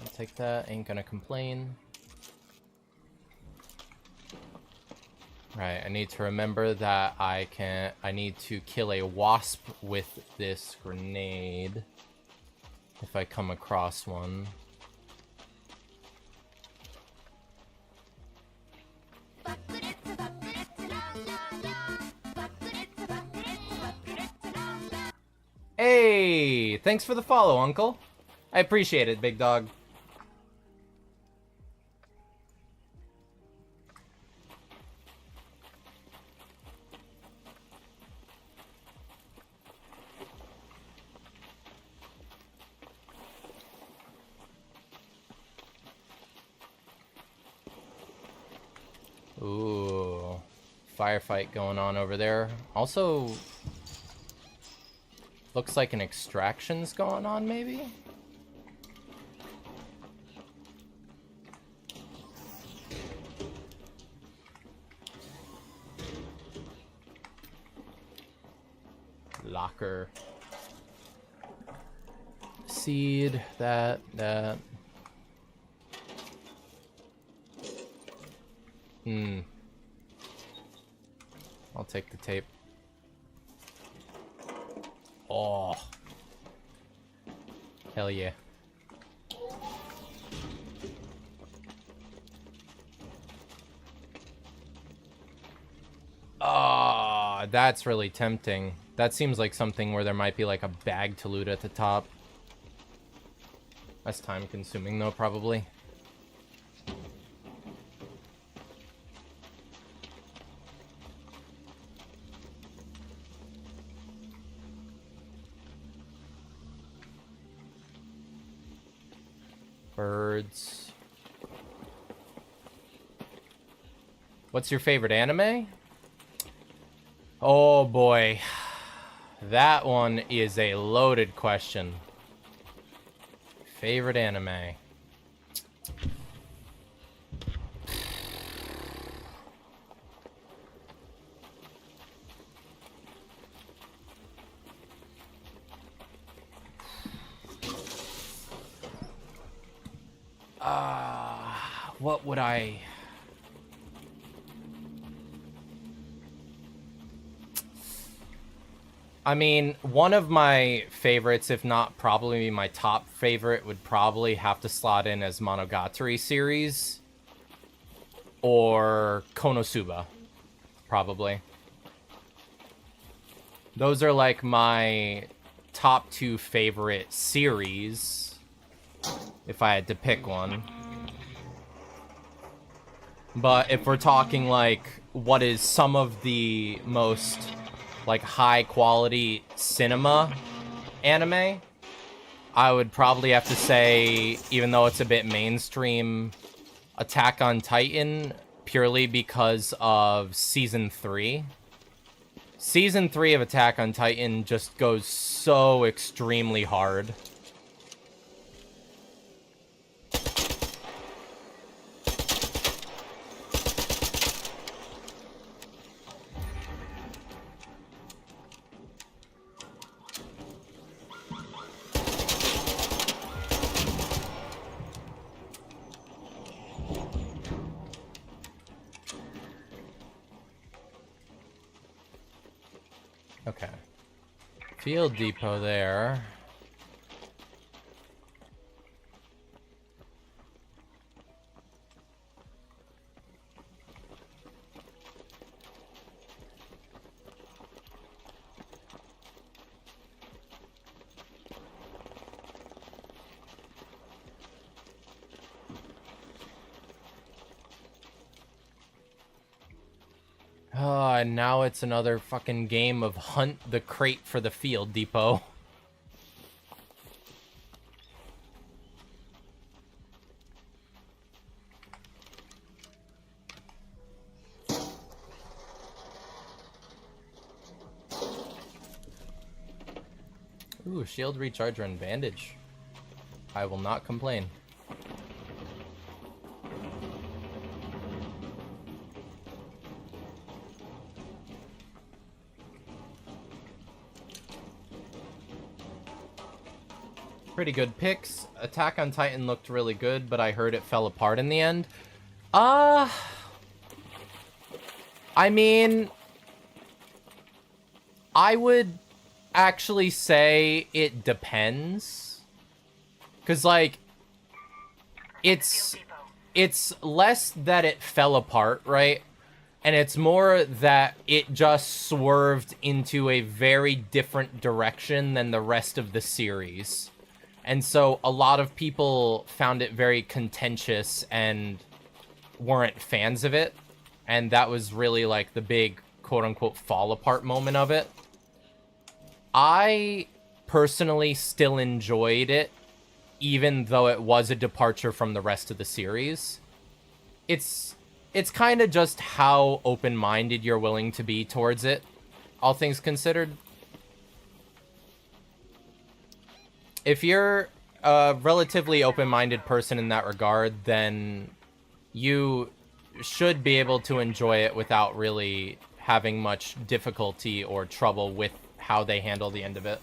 I'll take that, ain't gonna complain. Right, I need to remember that I need to kill a wasp with this grenade if I come across one. Hey, thanks for the follow, Uncle. I appreciate it, big dog. Ooh, firefight going on over there. Also, looks like an extraction's going on, maybe? Locker. Seed, that. I'll take the tape. Oh. Hell yeah. Ah, that's really tempting. That seems like something where there might be like a bag to loot at the top. That's time consuming though, probably. Birds. What's your favorite anime? Oh boy. That one is a loaded question. Favorite anime. What would I... I mean, one of my favorites, if not probably my top favorite, would probably have to slot in as Monogatari series. Or Konosuba, probably. Those are like my top two favorite series, if I had to pick one. But if we're talking like what is some of the most like high quality cinema anime, I would probably have to say, even though it's a bit mainstream, Attack on Titan, purely because of season 3. Season 3 of Attack on Titan just goes so extremely hard. Okay. Field depot there. Oh, and now it's another fucking game of hunt the crate for the field depot. Ooh, shield recharger and bandage. I will not complain. Pretty good picks. Attack on Titan looked really good, but I heard it fell apart in the end. I mean, I would actually say it depends. 'Cause like it's less that it fell apart, right? And it's more that it just swerved into a very different direction than the rest of the series. And so a lot of people found it very contentious and weren't fans of it. And that was really like the big quote-unquote fall apart moment of it. I personally still enjoyed it, even though it was a departure from the rest of the series. It's kind of just how open-minded you're willing to be towards it, all things considered. If you're a relatively open-minded person in that regard, then you should be able to enjoy it without really having much difficulty or trouble with how they handle the end of it.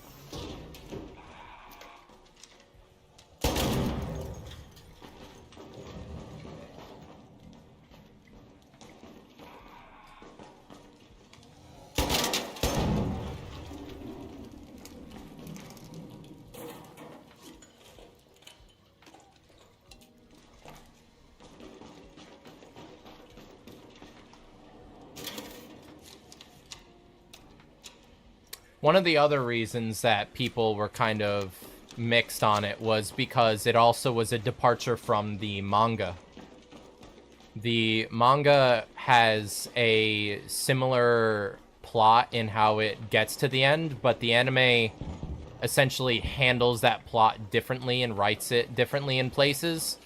One of the other reasons that people were kind of mixed on it was because it also was a departure from the manga. The manga has a similar plot in how it gets to the end, but the anime essentially handles that plot differently and writes it differently in places.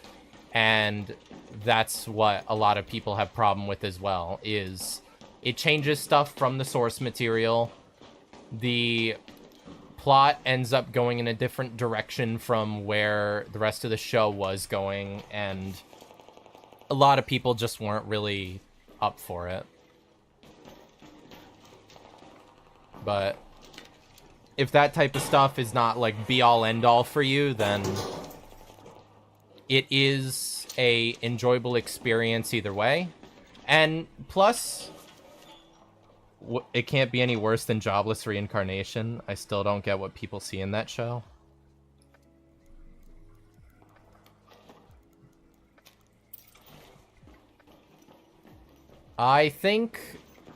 And that's what a lot of people have problem with as well, is it changes stuff from the source material. The plot ends up going in a different direction from where the rest of the show was going, and a lot of people just weren't really up for it. But if that type of stuff is not like be-all end-all for you, then it is a enjoyable experience either way. And plus, it can't be any worse than Jobless Reincarnation. I still don't get what people see in that show. I think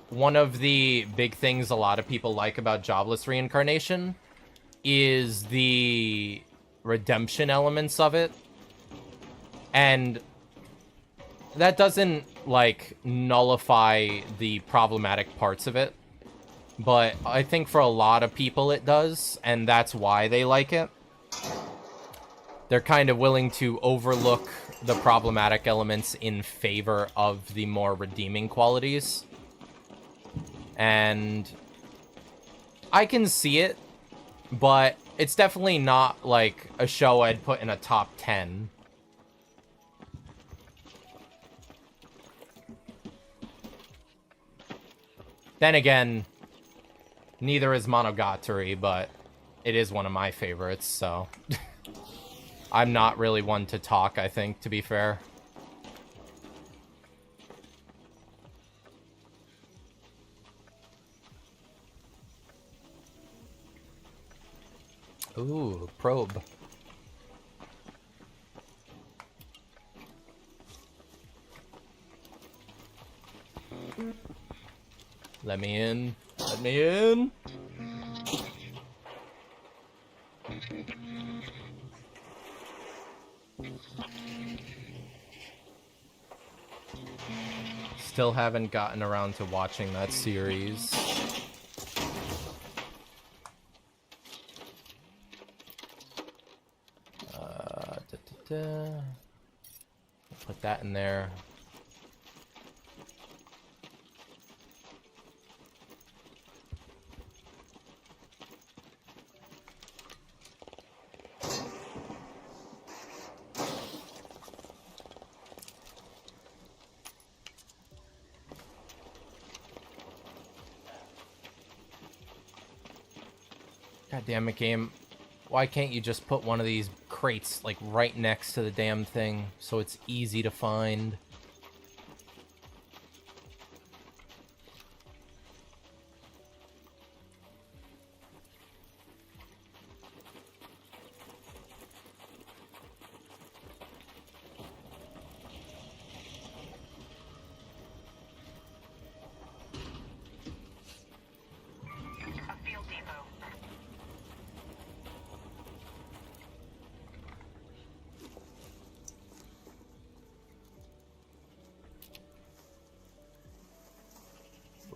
one of the big things a lot of people like about Jobless Reincarnation is the redemption elements of it. And that doesn't, like, nullify the problematic parts of it. But I think for a lot of people it does, and that's why they like it. They're kind of willing to overlook the problematic elements in favor of the more redeeming qualities. And I can see it, but it's definitely not, like, a show I'd put in a top 10. Then again, neither is Monogatari, but it is one of my favorites, so... I'm not really one to talk, I think, to be fair. Ooh, probe. Let me in. Let me in. Still haven't gotten around to watching that series. Put that in there. God damn it, game. Why can't you just put one of these crates, like, right next to the damn thing so it's easy to find?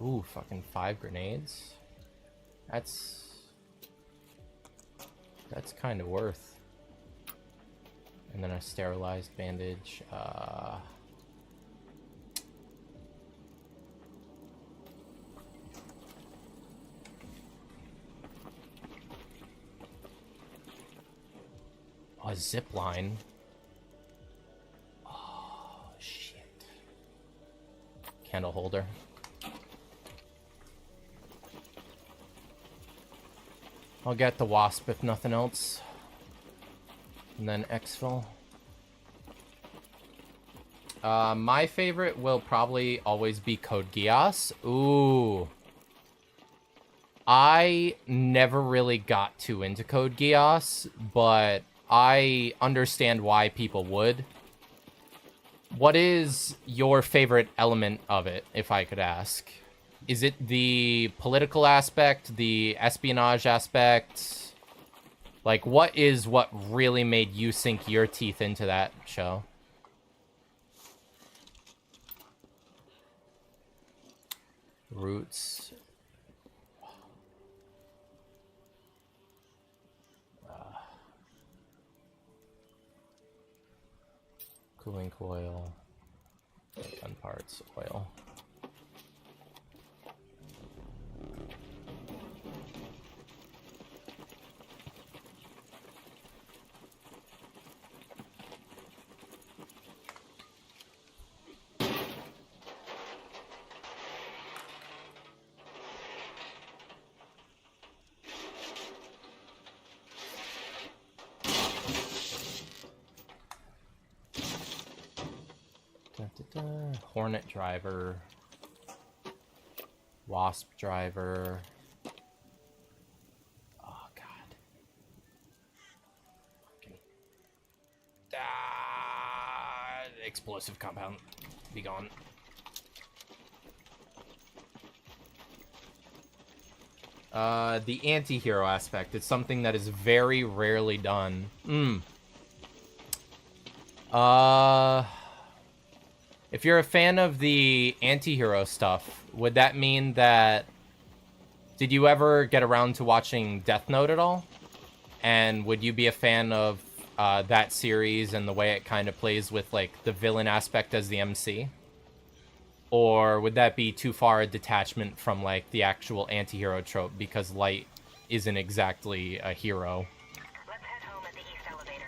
Ooh, fucking 5 grenades. That's kind of worth. And then a sterilized bandage. A zip line. Oh, shit. Candle holder. I'll get the wasp if nothing else. And then exfil. My favorite will probably always be Code Geass. Ooh. I never really got too into Code Geass, but I understand why people would. What is your favorite element of it, if I could ask? Is it the political aspect, the espionage aspect? Like, what really made you sink your teeth into that show? Roots. Cooling coil. Gun parts, oil. Hornet driver. Wasp driver. Oh, God. Fucking. Explosive compound. Be gone. The anti-hero aspect. It's something that is very rarely done. If you're a fan of the anti-hero stuff, would that mean that... Did you ever get around to watching Death Note at all? And would you be a fan of that series and the way it kind of plays with, like, the villain aspect as the MC? Or would that be too far a detachment from, like, the actual anti-hero trope because Light isn't exactly a hero? Let's head home at the east elevator.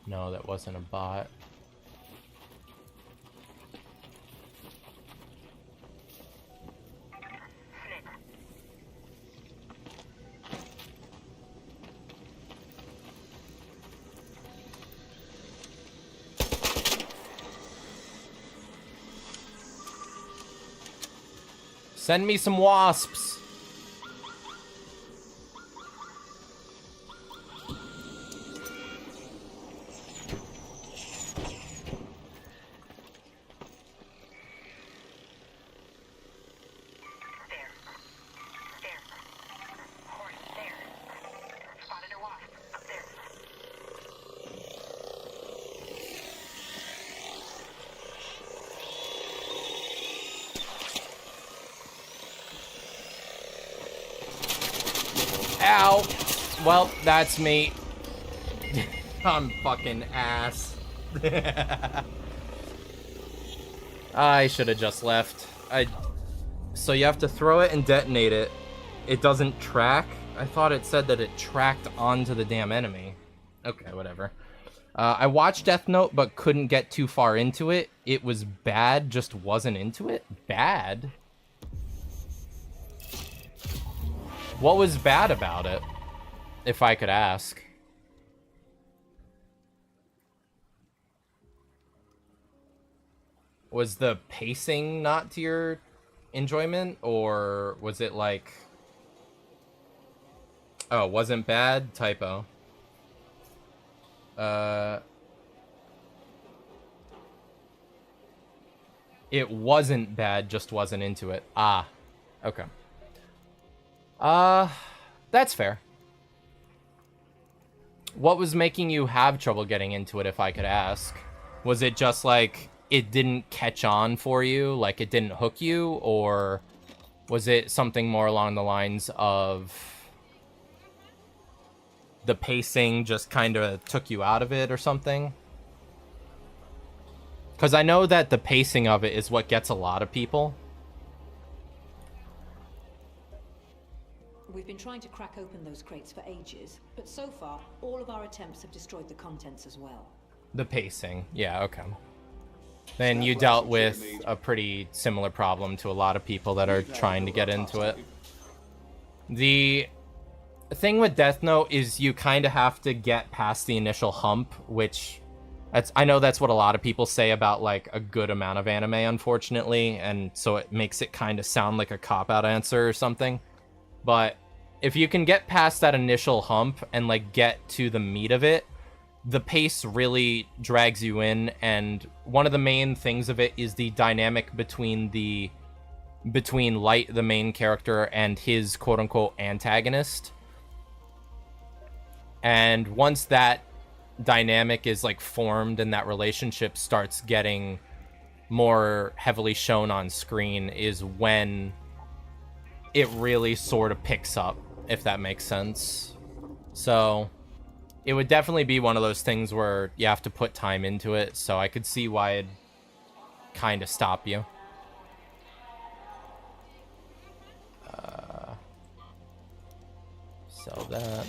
No, that wasn't a bot. Send me some wasps. Ow! Well, that's me. I'm fucking ass. I should have just left. So you have to throw it and detonate it. It doesn't track? I thought it said that it tracked onto the damn enemy. Okay, whatever. I watched Death Note, but couldn't get too far into it. It was bad, just wasn't into it? Bad? What was bad about it, if I could ask? Was the pacing not to your enjoyment, or was it like Oh, wasn't bad? Typo. It wasn't bad, just wasn't into it. Ah, okay. That's fair. What was making you have trouble getting into it, if I could ask? Was it just like it didn't catch on for you, like it didn't hook you, or was it something more along the lines of the pacing just kind of took you out of it or something? Because I know that the pacing of it is what gets a lot of people. We've been trying to crack open those crates for ages, but so far, all of our attempts have destroyed the contents as well. The pacing. Yeah, okay. Then you dealt with a pretty similar problem to a lot of people that are trying to get into it. The thing with Death Note is you kind of have to get past the initial hump, which I know that's what a lot of people say about like a good amount of anime, unfortunately, and so it makes it kind of sound like a cop-out answer or something. But if you can get past that initial hump and like get to the meat of it, the pace really drags you in, and one of the main things of it is the dynamic between Light, the main character, and his quote-unquote antagonist. And once that dynamic is like formed and that relationship starts getting more heavily shown on screen is when it really sort of picks up, if that makes sense. So it would definitely be one of those things where you have to put time into it, so I could see why it'd kind of stop you. Sell that.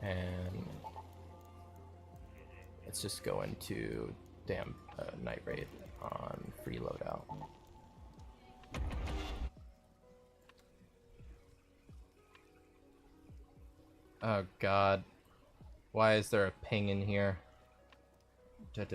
And let's just go into Night Raid on free loadout. Oh god. Why is there a ping in here? God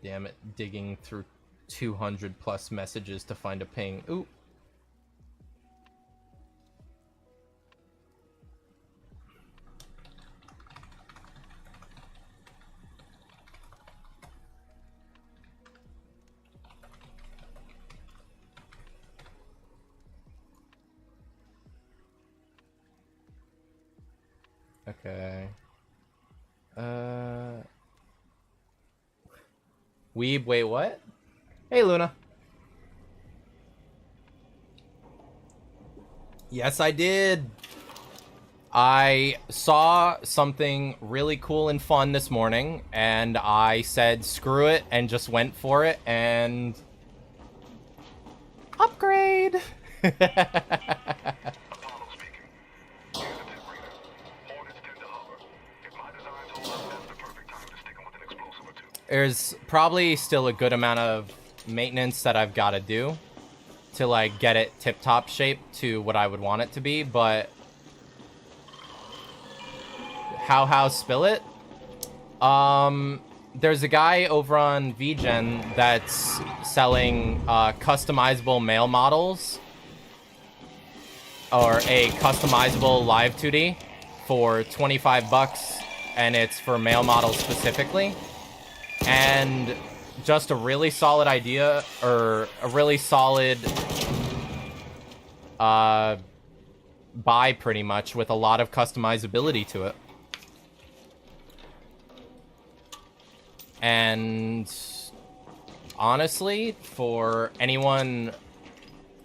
damn it, digging through 200 plus messages to find a ping. Ooh. Okay. Weeb, wait, what? Hey, Luna. Yes, I did. I saw something really cool and fun this morning, and I said screw it and just went for it, and upgrade. There's probably still a good amount of maintenance that I've got to do to like get it tip-top shape to what I would want it to be, but how spill it? There's a guy over on VGen that's selling customizable male models, or a customizable live 2D for 25 bucks, and it's for male models specifically. And just a really solid idea, or a really solid buy, pretty much, with a lot of customizability to it. And honestly, for anyone,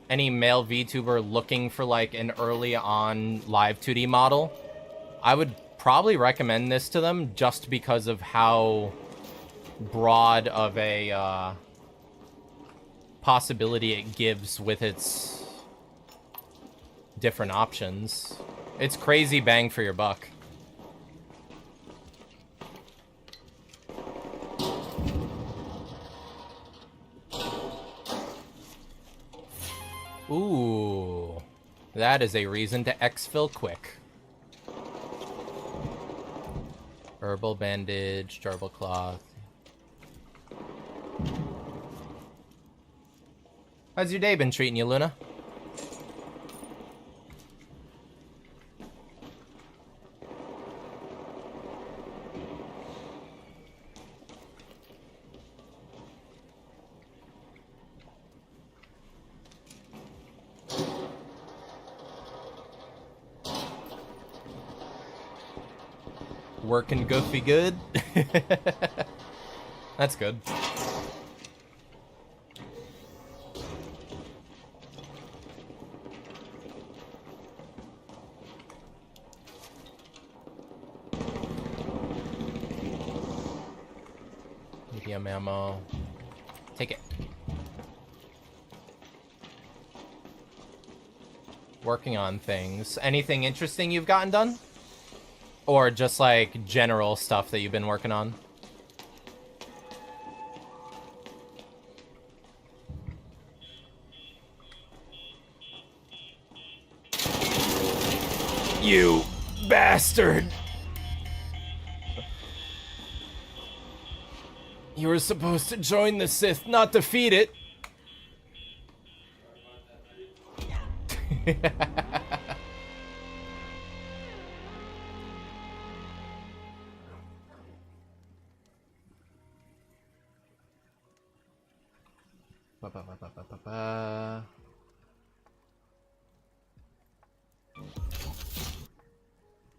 any male VTuber looking for like an early on live 2D model, I would probably recommend this to them just because of how broad of a possibility it gives with its different options. It's crazy bang for your buck. Ooh, that is a reason to exfil quick. Herbal bandage, durable cloth. How's your day been treating you, Luna? Working goofy good? That's good. Medium ammo. Take it. Working on things. Anything interesting you've gotten done? Or just like general stuff that you've been working on? You bastard! You were supposed to join the Sith, not defeat it.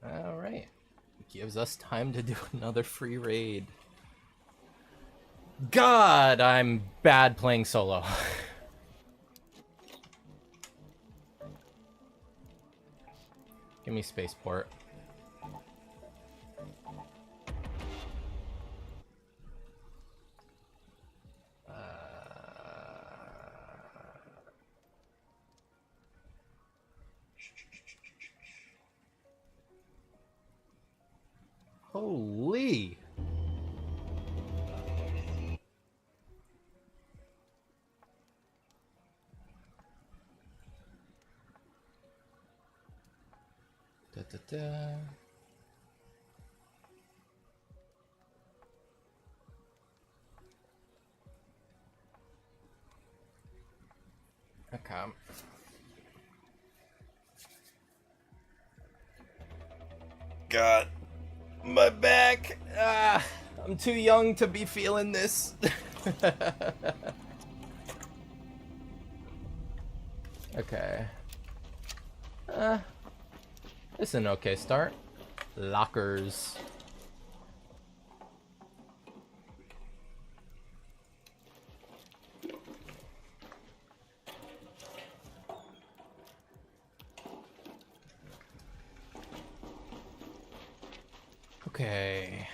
Alright. Gives us time to do another free raid. God, I'm bad playing solo. Give me spaceport. Holy. Da, da, da. Okay. God, my back. I'm too young to be feeling this. Okay. This is an okay start. Lockers. Okay.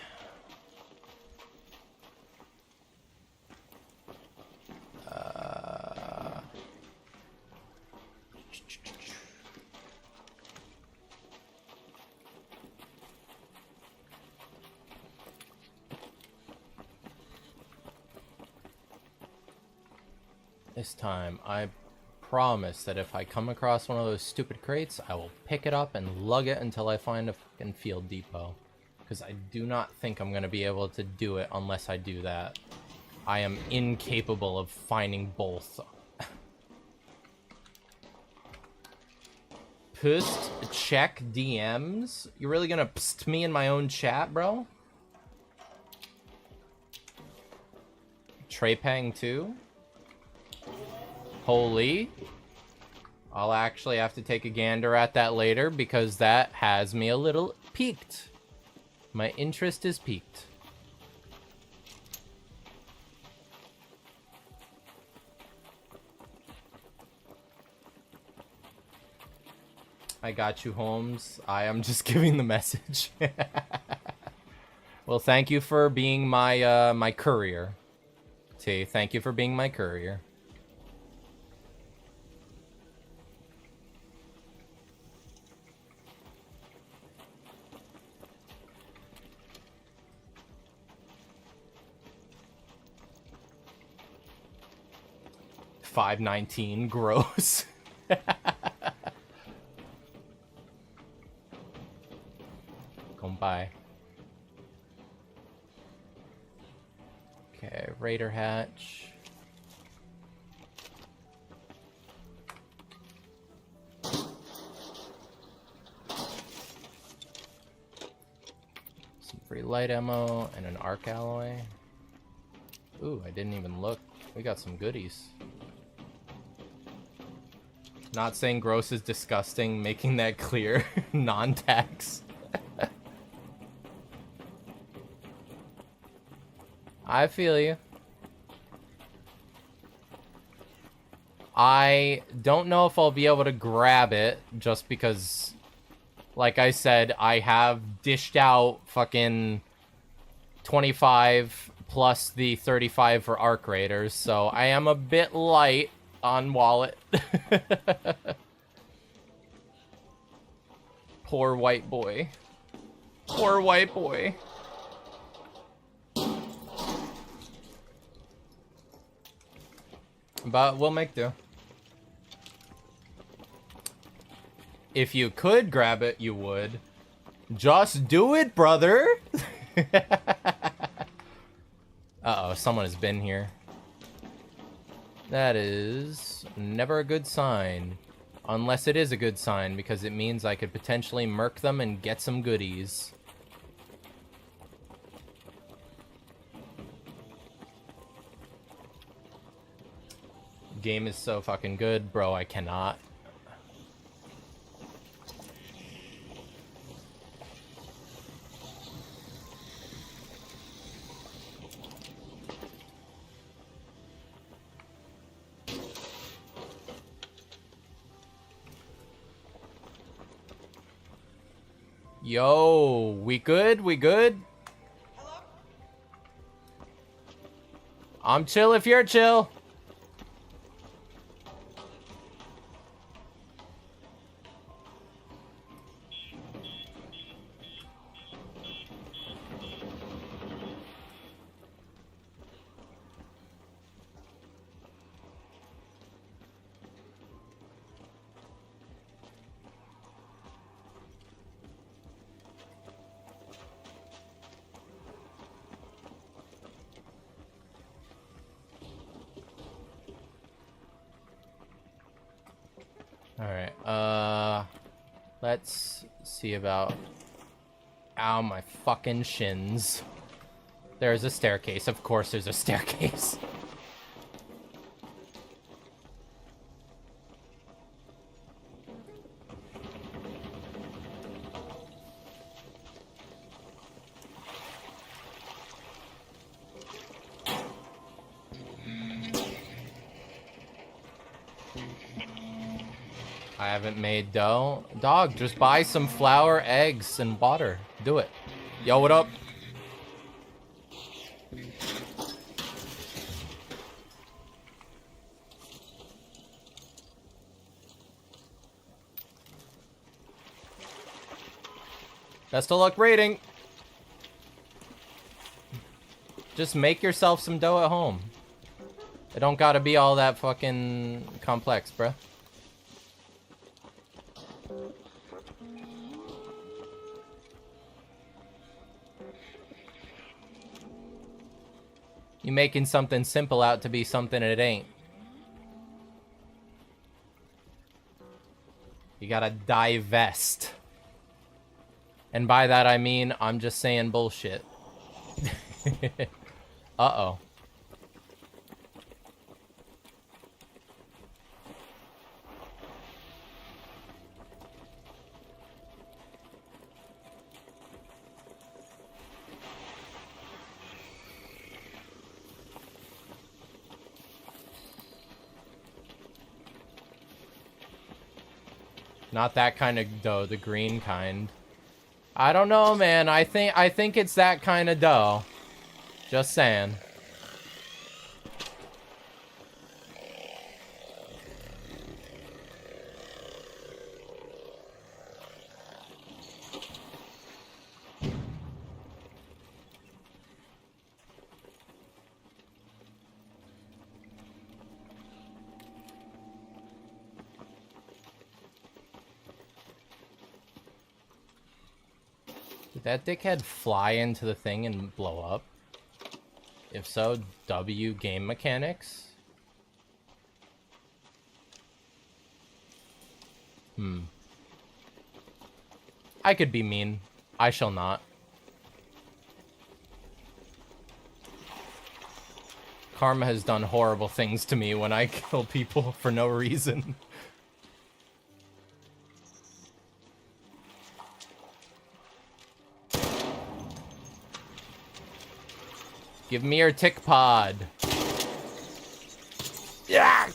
This time, I promise that if I come across one of those stupid crates, I will pick it up and lug it until I find a fucking field depot. Because I do not think I'm going to be able to do it unless I do that. I am incapable of finding both. Pust check DMs? You're really going to pst me in my own chat, bro? Trepang too? Holy. I'll actually have to take a gander at that later because that has me a little piqued. My interest is piqued. I got you, Holmes. I am just giving the message. Well, thank you for being my my courier. T, thank you for being my courier. $5.19, gross. Come by. Okay, Raider hatch. Some free light ammo and an arc alloy. Ooh, I didn't even look. We got some goodies. Not saying gross is disgusting, making that clear. Non-tax. I feel you. I don't know if I'll be able to grab it, just because, like I said, I have dished out fucking 25 plus the 35 for Arc Raiders, so I am a bit light on wallet. Poor white boy. Poor white boy. But we'll make do. If you could grab it, you would. Just do it, brother! Uh-oh, someone has been here. That is never a good sign. Unless it is a good sign, because it means I could potentially murk them and get some goodies. Game is so fucking good, bro, I cannot. Yo, we good? We good? Hello? I'm chill if you're chill. Alright, let's see about... Ow, my fucking shins. There's a staircase. Of course there's a staircase. I haven't made dough. Dog, just buy some flour, eggs, and water. Do it. Yo, what up? Best of luck raiding. Just make yourself some dough at home. It don't gotta be all that fucking complex, bruh. You making something simple out to be something it ain't. You gotta divest. And by that I mean, I'm just saying bullshit. Uh-oh. Not that kind of dough, the green kind. I don't know, man. I think it's that kind of dough. Just saying. Did that dickhead fly into the thing and blow up? If so, W game mechanics? I could be mean. I shall not. Karma has done horrible things to me when I kill people for no reason. Give me your tick pod. Yeah!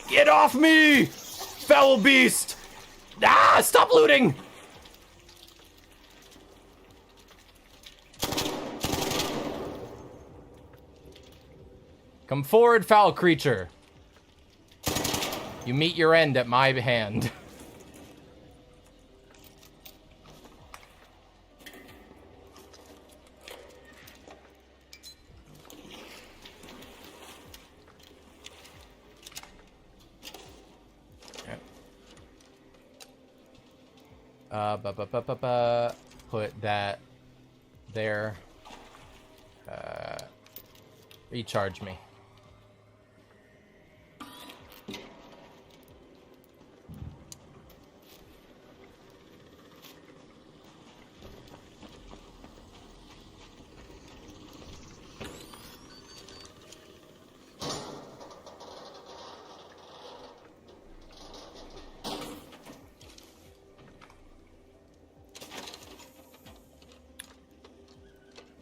Get off me! Foul beast! Ah! Stop looting! Come forward, foul creature. You meet your end at my hand. Put that there. Recharge me.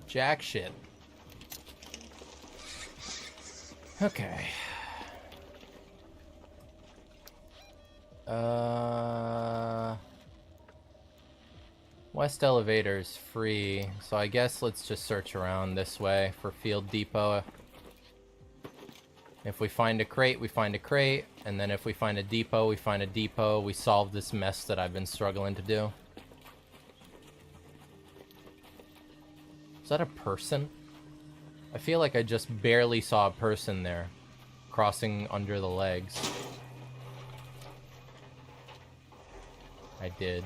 Jack shit. Okay. West elevator's free, so I guess let's just search around this way for Field Depot. If we find a crate, we find a crate, and then if we find a depot, we find a depot. We solve this mess that I've been struggling to do. Is that a person? I feel like I just barely saw a person there, crossing under the legs. I did.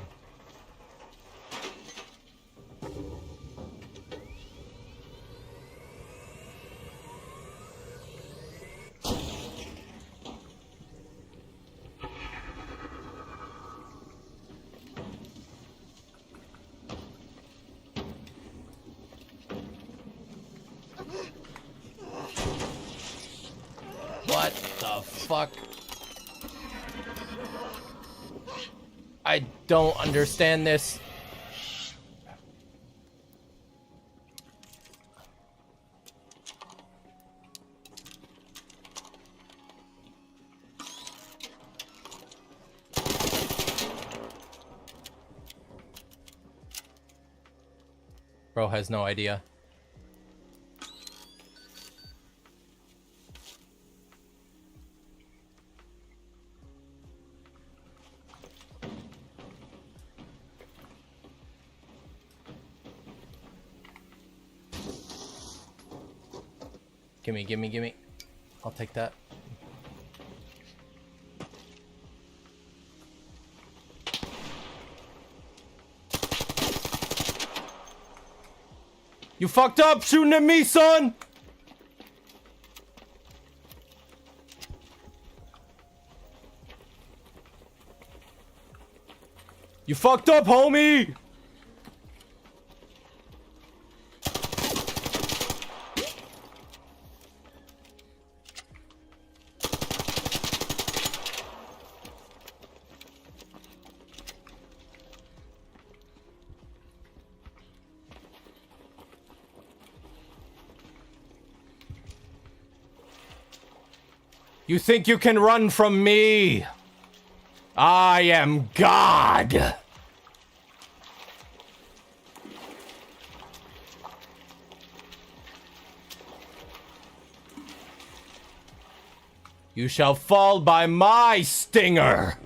What the fuck? I don't understand this. Bro has no idea. Gimme, gimme, gimme. I'll take that. You fucked up shooting at me, son! You fucked up, homie! You think you can run from me? I am God! You shall fall by my stinger!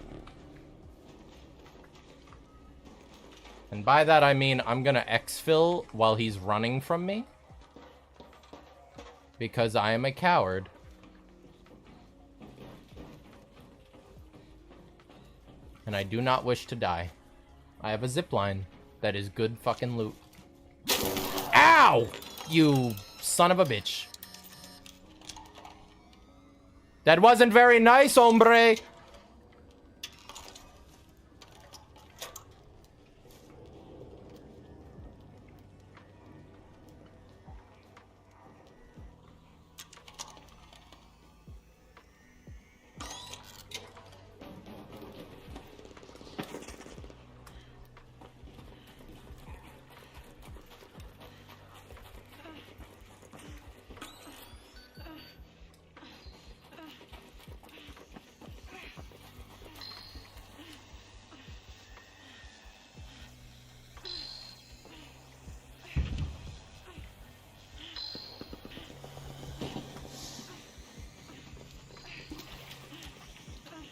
And by that I mean I'm gonna exfil while he's running from me. Because I am a coward. And I do not wish to die. I have a zipline that is good fucking loot. Ow! You son of a bitch. That wasn't very nice, hombre.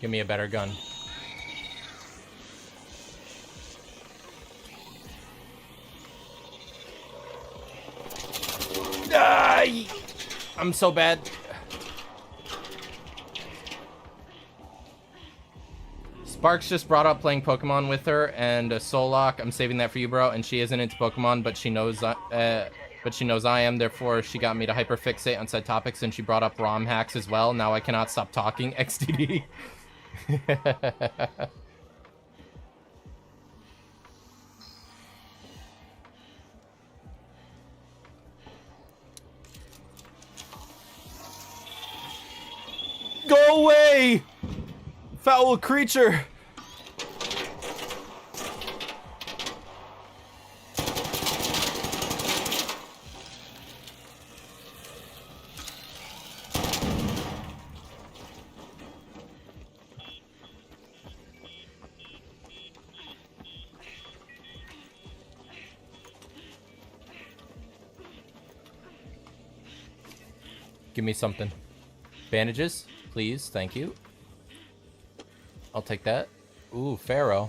Give me a better gun. Ah, I'm so bad. Sparks just brought up playing Pokemon with her, and Solok, I'm saving that for you, bro. And she isn't into Pokemon, but she knows I am. Therefore, she got me to hyperfixate on said topics, and she brought up ROM hacks as well. Now I cannot stop talking. XDD. Go away, foul creature. Give me something. Bandages, please. Thank you. I'll take that. Ooh, Pharaoh.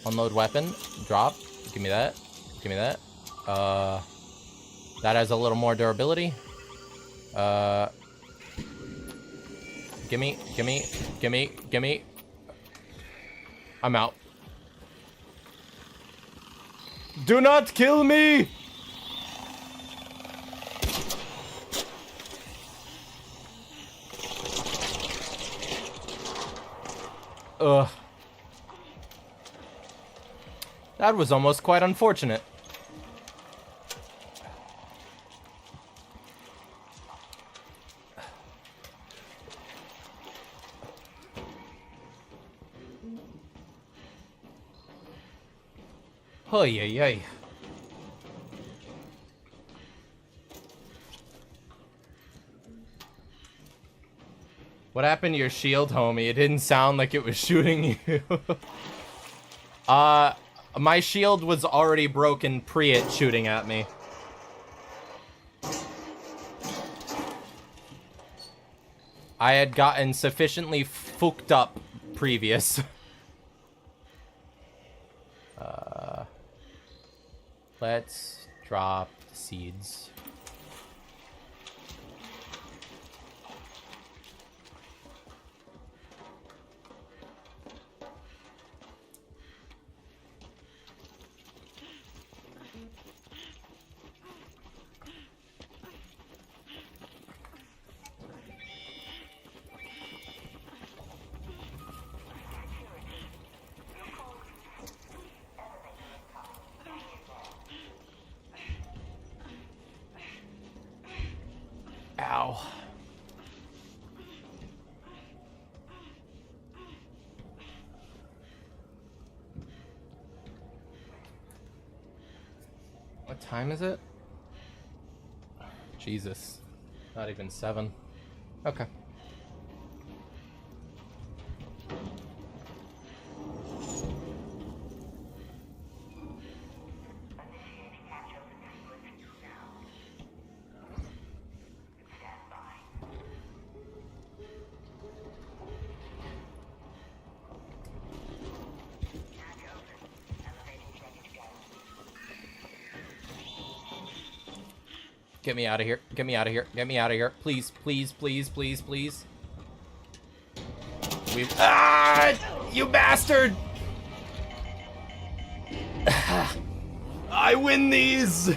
Unload weapon. Drop. Give me that. Give me that. That has a little more durability. Gimme. Gimme. Gimme. Gimme. I'm out. Do not kill me! Ugh. That was almost quite unfortunate. Oy, oy, oy. What happened to your shield, homie? It didn't sound like it was shooting you. My shield was already broken pre it shooting at me. I had gotten sufficiently fucked up previous. Let's drop the seeds. Ow. What time is it? Jesus. Not even 7. Okay. Get me out of here. Get me out of here. Get me out of here. Please, please, please, please, please. Ah! You bastard! I win these!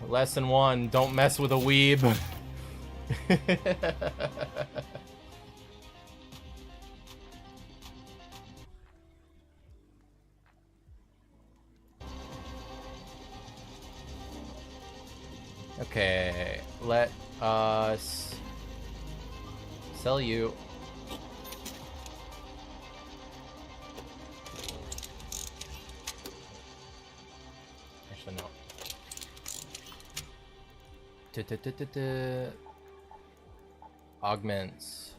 Lesson 1, don't mess with a weeb. Okay, let us sell you. Actually, no. Augments.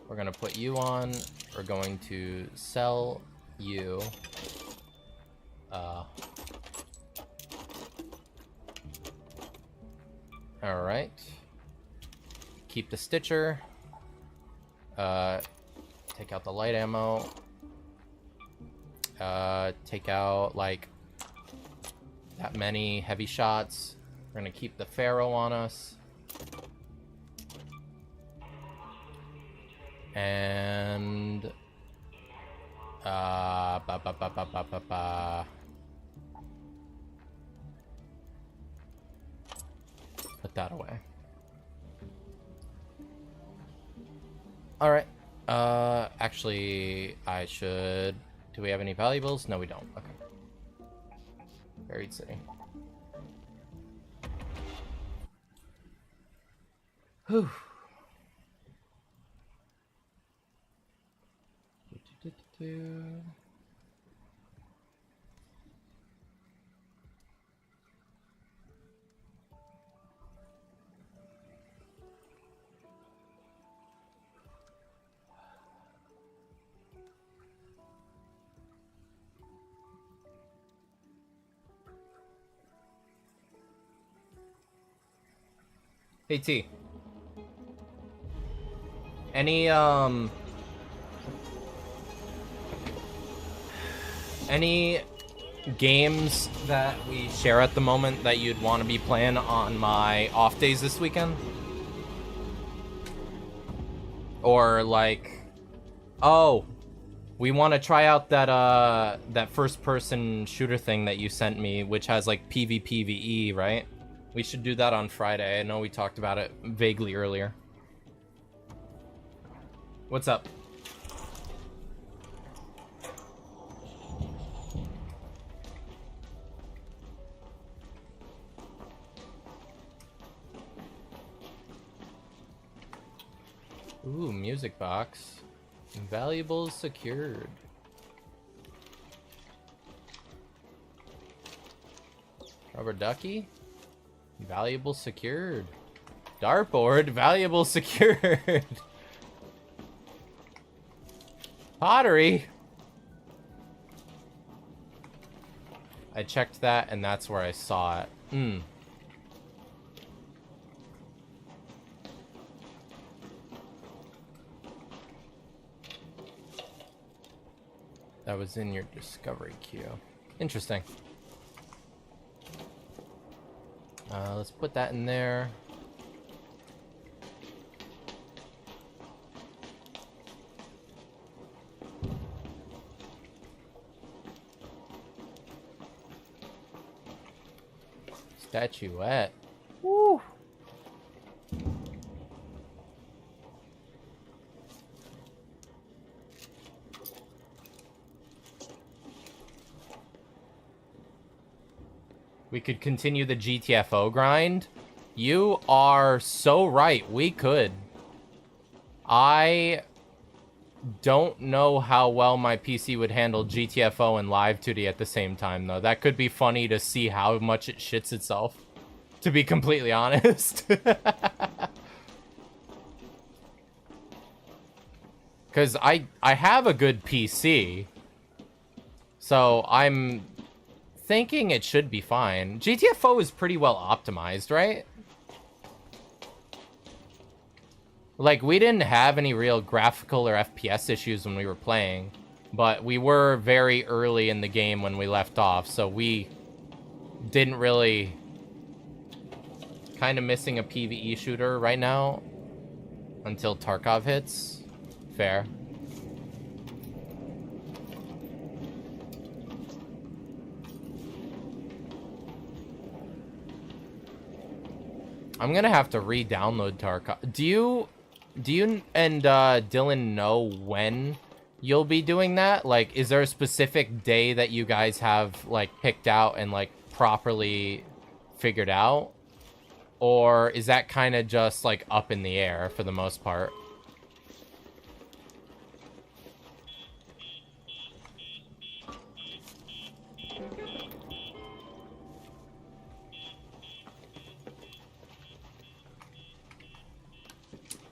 We're gonna put you on. We're going to sell you. All right. Keep the Stitcher. Take out the light ammo. Take out like that many heavy shots. We're gonna keep the Pharaoh on us. And put that away. All right. Actually, I should. Do we have any valuables? No, we don't. Okay. Buried City. Whew. Hey T. Any games that we share at the moment that you'd want to be playing on my off days this weekend? Or like, oh, we want to try out that first person shooter thing that you sent me, which has like PvPvE, right? We should do that on Friday. I know we talked about it vaguely earlier. What's up? Ooh, music box. Valuables secured. Rubber ducky. Valuable secured. Dartboard. Valuable secured. Pottery. I checked that and that's where I saw it. That was in your discovery queue. Interesting. Let's put that in there. Statuette. Woo! We could continue the GTFO grind. You are so right. We could. I don't know how well my PC would handle GTFO and Live 2D at the same time, though. That could be funny to see how much it shits itself, to be completely honest. Because I have a good PC, so I'm thinking it should be fine. GTFO is pretty well optimized, right? Like, we didn't have any real graphical or FPS issues when we were playing, but we were very early in the game when we left off, so we didn't really... Kind of missing a PvE shooter right now until Tarkov hits. Fair. I'm gonna have to re-download Tarkov. Do you and Dylan know when you'll be doing that? Like, is there a specific day that you guys have, like, picked out and, like, properly figured out? Or is that kind of just, like, up in the air for the most part?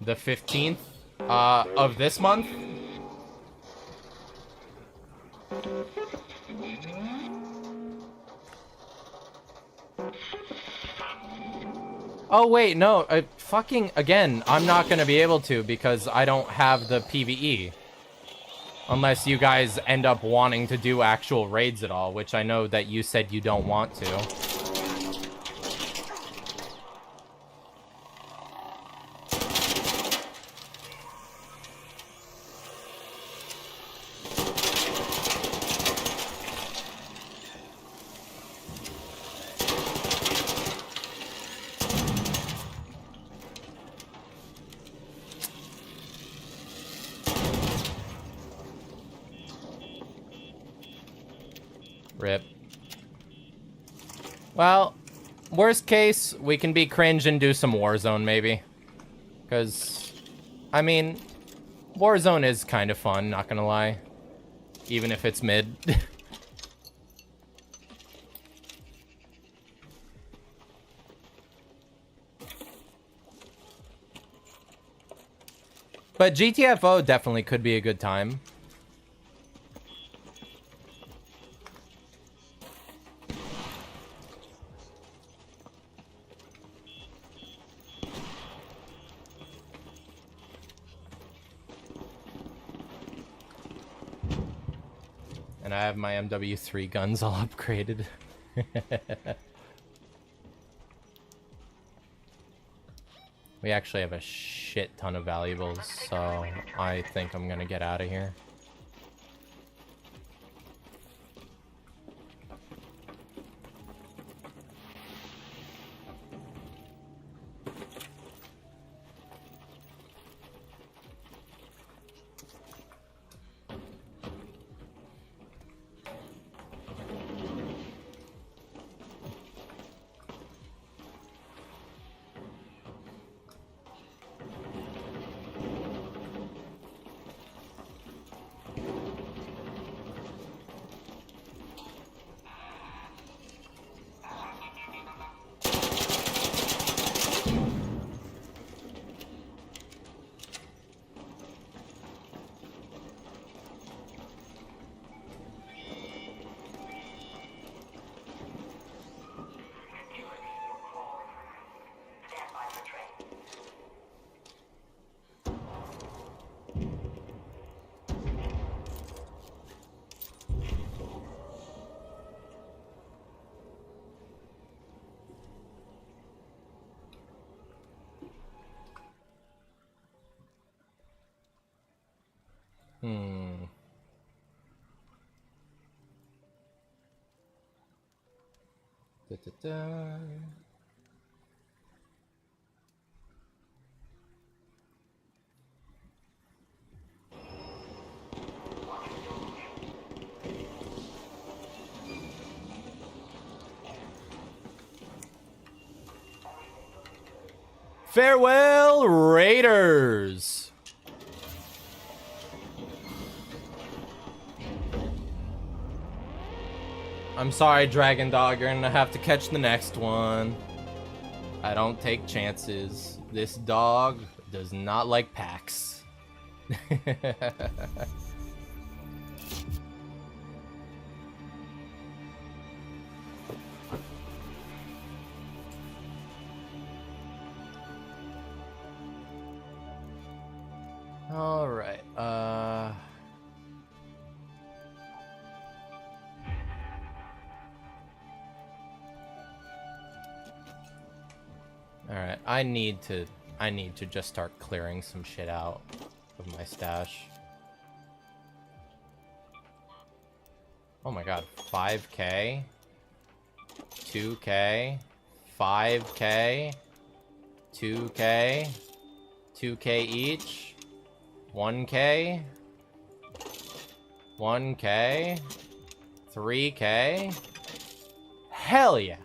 The 15th of this month? Oh, wait, no. Fucking, again, I'm not going to be able to because I don't have the PvE. Unless you guys end up wanting to do actual raids at all, which I know that you said you don't want to. Rip. Well, worst case, we can be cringe and do some Warzone, maybe. Because, I mean, Warzone is kind of fun, not gonna lie. Even if it's mid. But GTFO definitely could be a good time. And I have my MW3 guns all upgraded. We actually have a shit ton of valuables, so I think I'm gonna get out of here. Da-da-da. Farewell, Raiders! I'm sorry, Dragon Dog, you're gonna have to catch the next one. I don't take chances. This dog does not like packs. All right. All right. I need to just start clearing some shit out of my stash. Oh my god, 5K, 2K, 5K. 2K. 2K each. 1K. 1K. 3K. Hell yeah.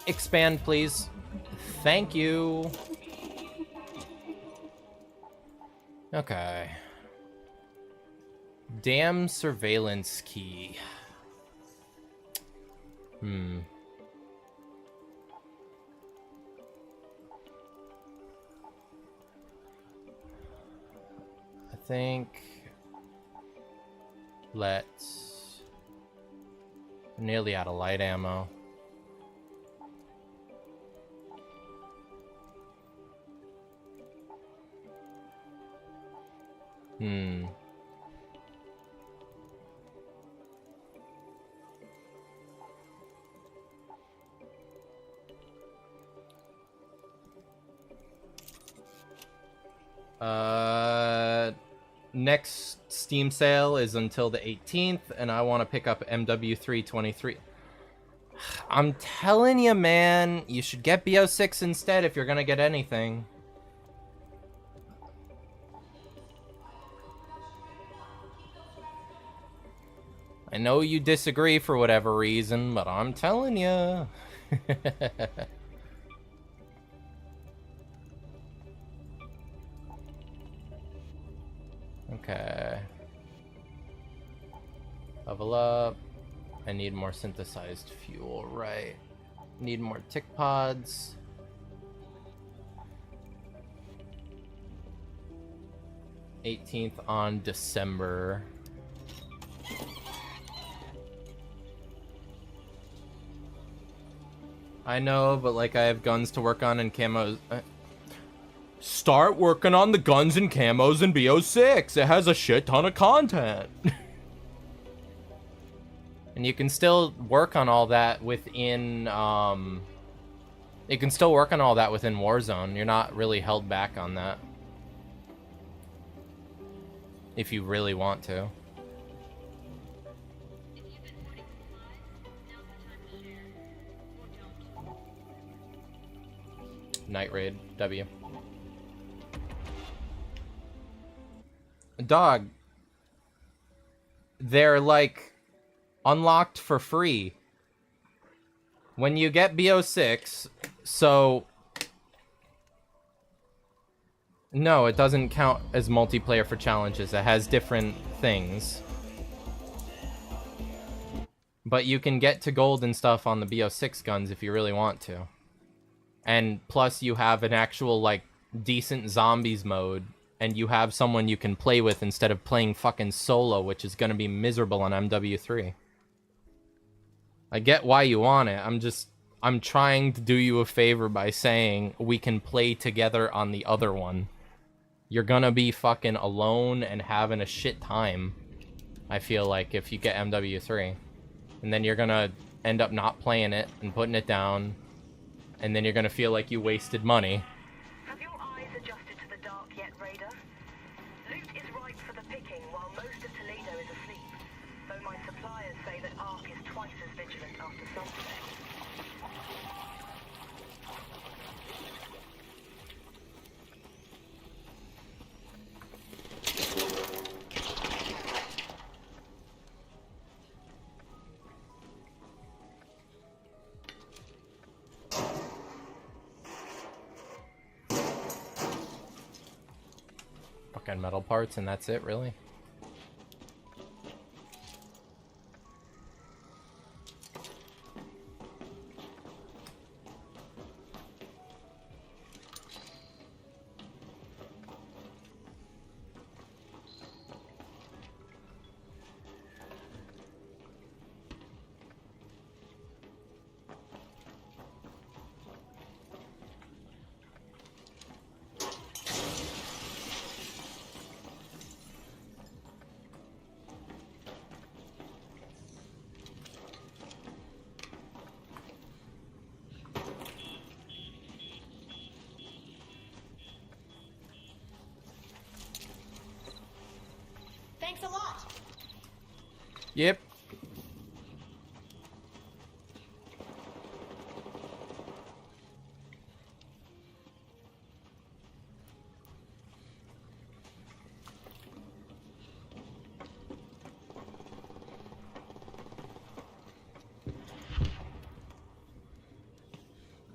Expand, please. Thank you. Okay. Damn surveillance key. I think let's... I'm nearly out of light ammo. Next Steam sale is until the 18th, and I want to pick up MW323. I'm telling you, man, you should get BO6 instead if you're gonna get anything. I know you disagree for whatever reason, but I'm telling you. Okay. Level up. I need more synthesized fuel, right? Need more tick pods. '18th on December. I know, but like I have guns to work on and camos. Start working on the guns and camos in BO6. It has a shit ton of content. And you can still work on all that within, you can still work on all that within Warzone. You're not really held back on that. If you really want to. Night Raid, W. Dog. They're like unlocked for free when you get BO6. So no, it doesn't count as multiplayer for challenges. It has different things. But you can get to gold and stuff on the BO6 guns if you really want to. And plus you have an actual like decent zombies mode, and you have someone you can play with instead of playing fucking solo, which is gonna be miserable on MW3. I get why you want it. I'm trying to do you a favor by saying we can play together on the other one. You're gonna be fucking alone and having a shit time, I feel like, if you get MW3. And then you're gonna end up not playing it and putting it down, and then you're gonna feel like you wasted money. Have your eyes adjusted to the dark yet, Raider? Loot is ripe for the picking while most of Toledo is asleep, though my suppliers say that Ark is twice as vigilant after sunset. Fucking metal parts and that's it, really? Yep.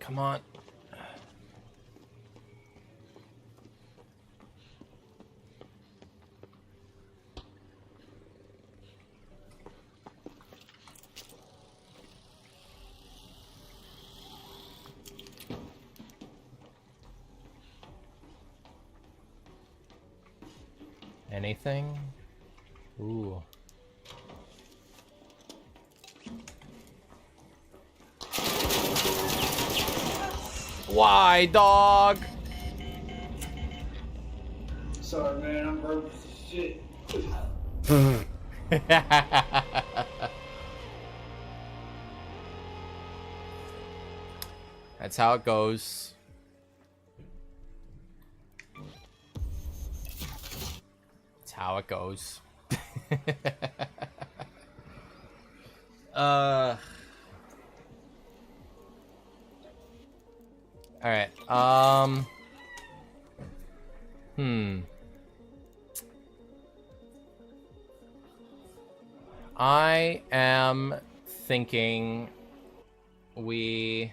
Come on. Anything? Ooh. Why, dog? Sorry, man, I'm broke as shit. That's how it goes. That's how it goes. All right. I am thinking we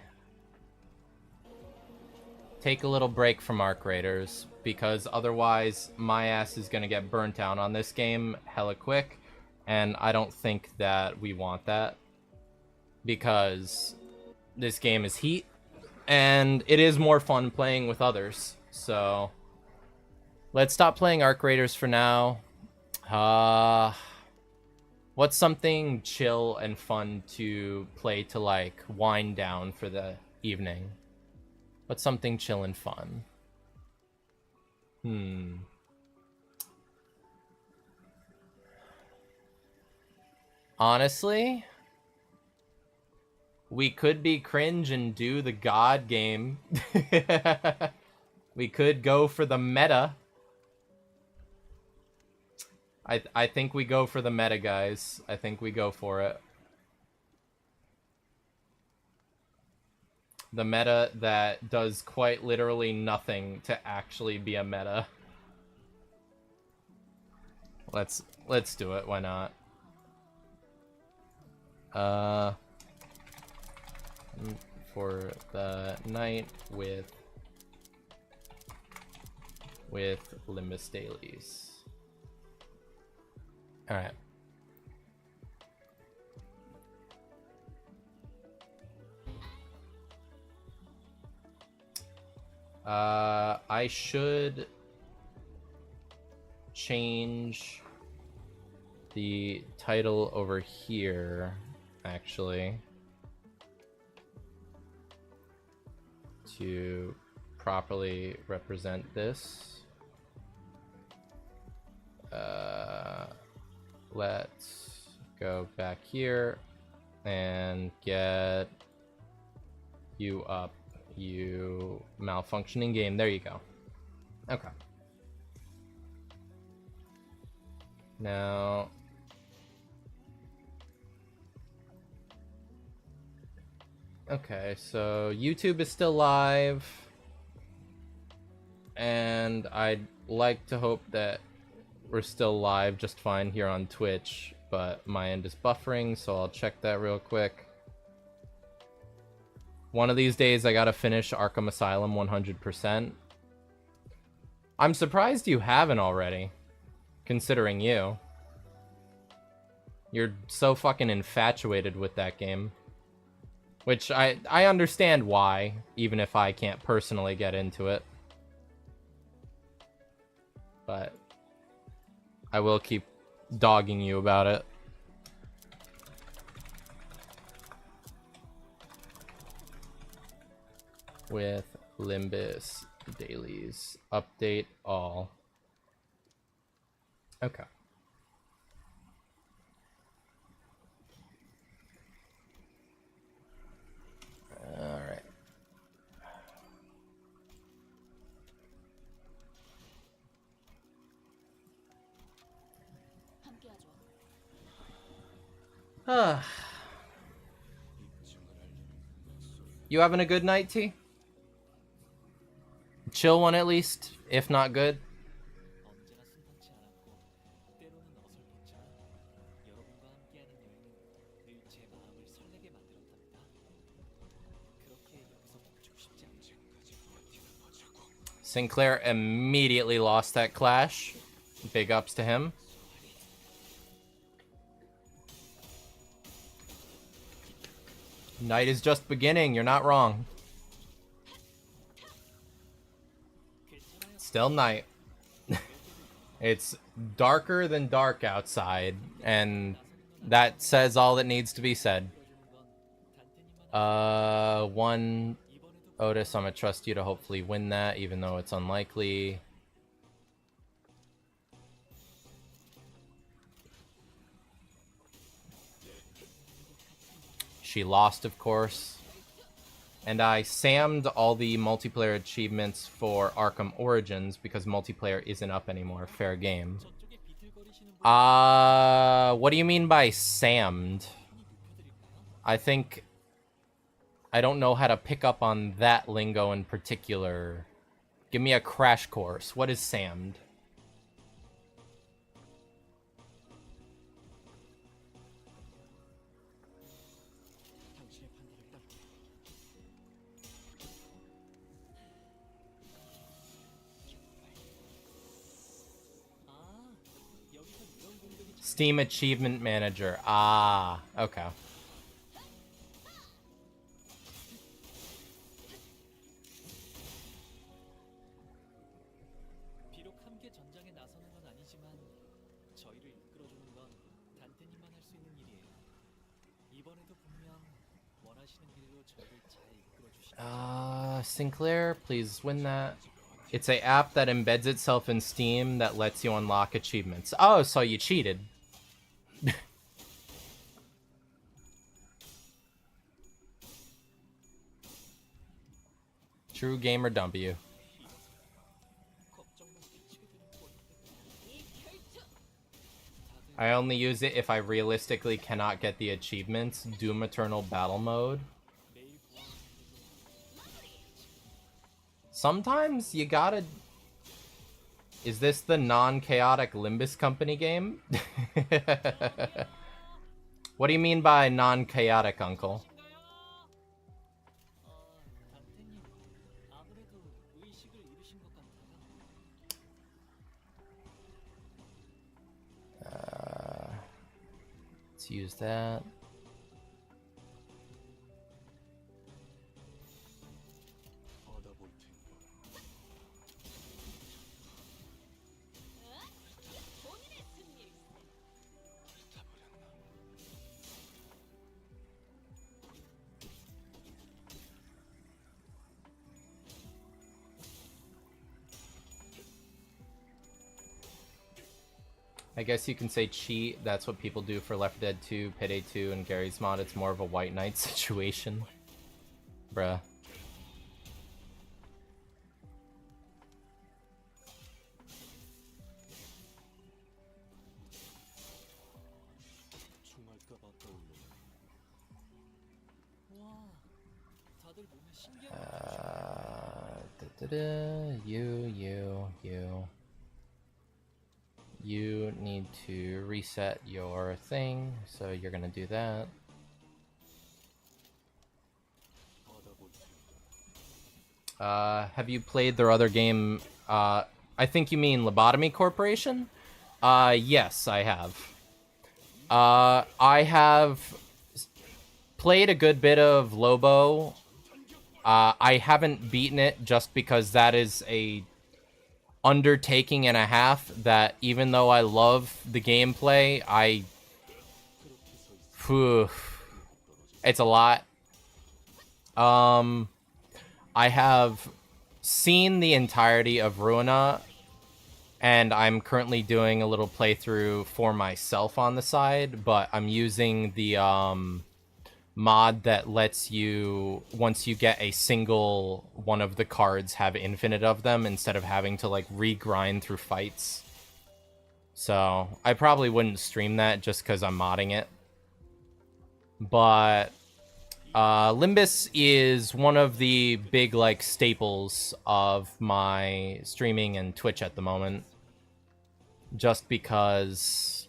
take a little break from Arc Raiders, because otherwise my ass is gonna get burnt out on this game hella quick, and I don't think that we want that, because this game is heat and it is more fun playing with others. So let's stop playing Arc Raiders for now. What's something chill and fun to play to, like, wind down for the evening? What's something chill and fun? Honestly, we could be cringe and do the God game. We could go for the meta. I think we go for the meta, guys. I think we go for it. The meta that does quite literally nothing to actually be a meta. Let's do it. Why not? For the night with Limbus Dailies. All right. I should change the title over here, actually, to properly represent this. Let's go back here and get you up, you malfunctioning game. There you go. Okay. Now, okay, so YouTube is still live, and I'd like to hope that we're still live just fine here on Twitch, but my end is buffering, so I'll check that real quick. One of these days I gotta finish Arkham Asylum 100%. I'm surprised you haven't already, considering you. You're so fucking infatuated with that game. Which I understand why, even if I can't personally get into it. But I will keep dogging you about it. With Limbus Dailies. Update all. Okay. Alright. You having a good night, T? Chill one at least, if not good. Sinclair immediately lost that clash. Big ups to him. Night is just beginning, you're not wrong. Still night. It's darker than dark outside, and that says all that needs to be said. One Otis, I'm gonna trust you to hopefully win that, even though it's unlikely. She lost, of course. And I sammed all the multiplayer achievements for Arkham Origins because multiplayer isn't up anymore. Fair game. What do you mean by sammed? I think... I don't know how to pick up on that lingo in particular. Give me a crash course. What is sammed? Steam Achievement Manager. Ah, okay. Sinclair, please win that. It's a app that embeds itself in Steam that lets you unlock achievements. Oh, so you cheated. True gamer W. I only use it if I realistically cannot get the achievements. Doom Eternal Battle Mode. Sometimes you gotta... Is this the non-chaotic Limbus Company game? What do you mean by non-chaotic, Uncle? Let's use that. I guess you can say cheat. That's what people do for Left 4 Dead 2, Payday 2, and Gary's Mod. It's more of a White Knight situation. Bruh. You. You need to reset your thing, so you're gonna do that. Have you played their other game? I think you mean Lobotomy Corporation? Yes, I have. I have played a good bit of Lobo. I haven't beaten it just because that is a undertaking and a half that even though I love the gameplay, it's a lot. I have seen the entirety of Ruina, and I'm currently doing a little playthrough for myself on the side, but I'm using the mod that lets you, once you get a single one of the cards, have infinite of them instead of having to like regrind through fights. So I probably wouldn't stream that just because I'm modding it. but Limbus is one of the big like staples of my streaming and Twitch at the moment, just because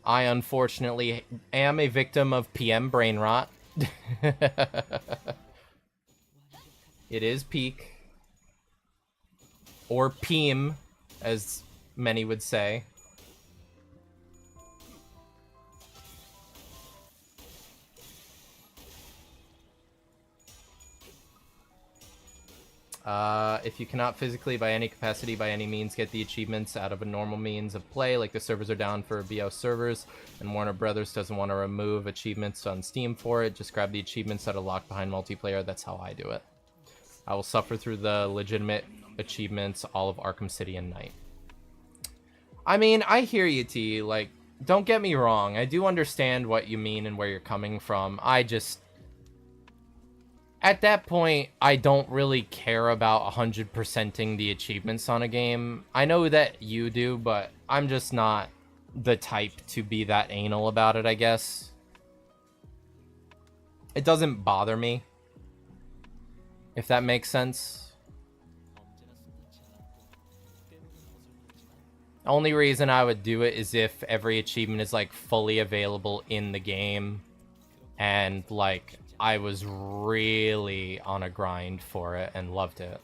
I unfortunately am a victim of PM brain rot. It is peak, or PM, as many would say. If you cannot physically, by any capacity, by any means, get the achievements out of a normal means of play, like the servers are down for BO servers, and Warner Brothers doesn't want to remove achievements on Steam for it, just grab the achievements that are locked behind multiplayer. That's how I do it. I will suffer through the legitimate achievements all of Arkham City and Night. I mean, I hear you, T. Like, don't get me wrong. I do understand what you mean and where you're coming from. I just... At that point, I don't really care about 100%ing the achievements on a game. I know that you do, but I'm just not the type to be that anal about it, I guess. It doesn't bother me, if that makes sense. The only reason I would do it is if every achievement is, like, fully available in the game, and, like, I was really on a grind for it and loved it.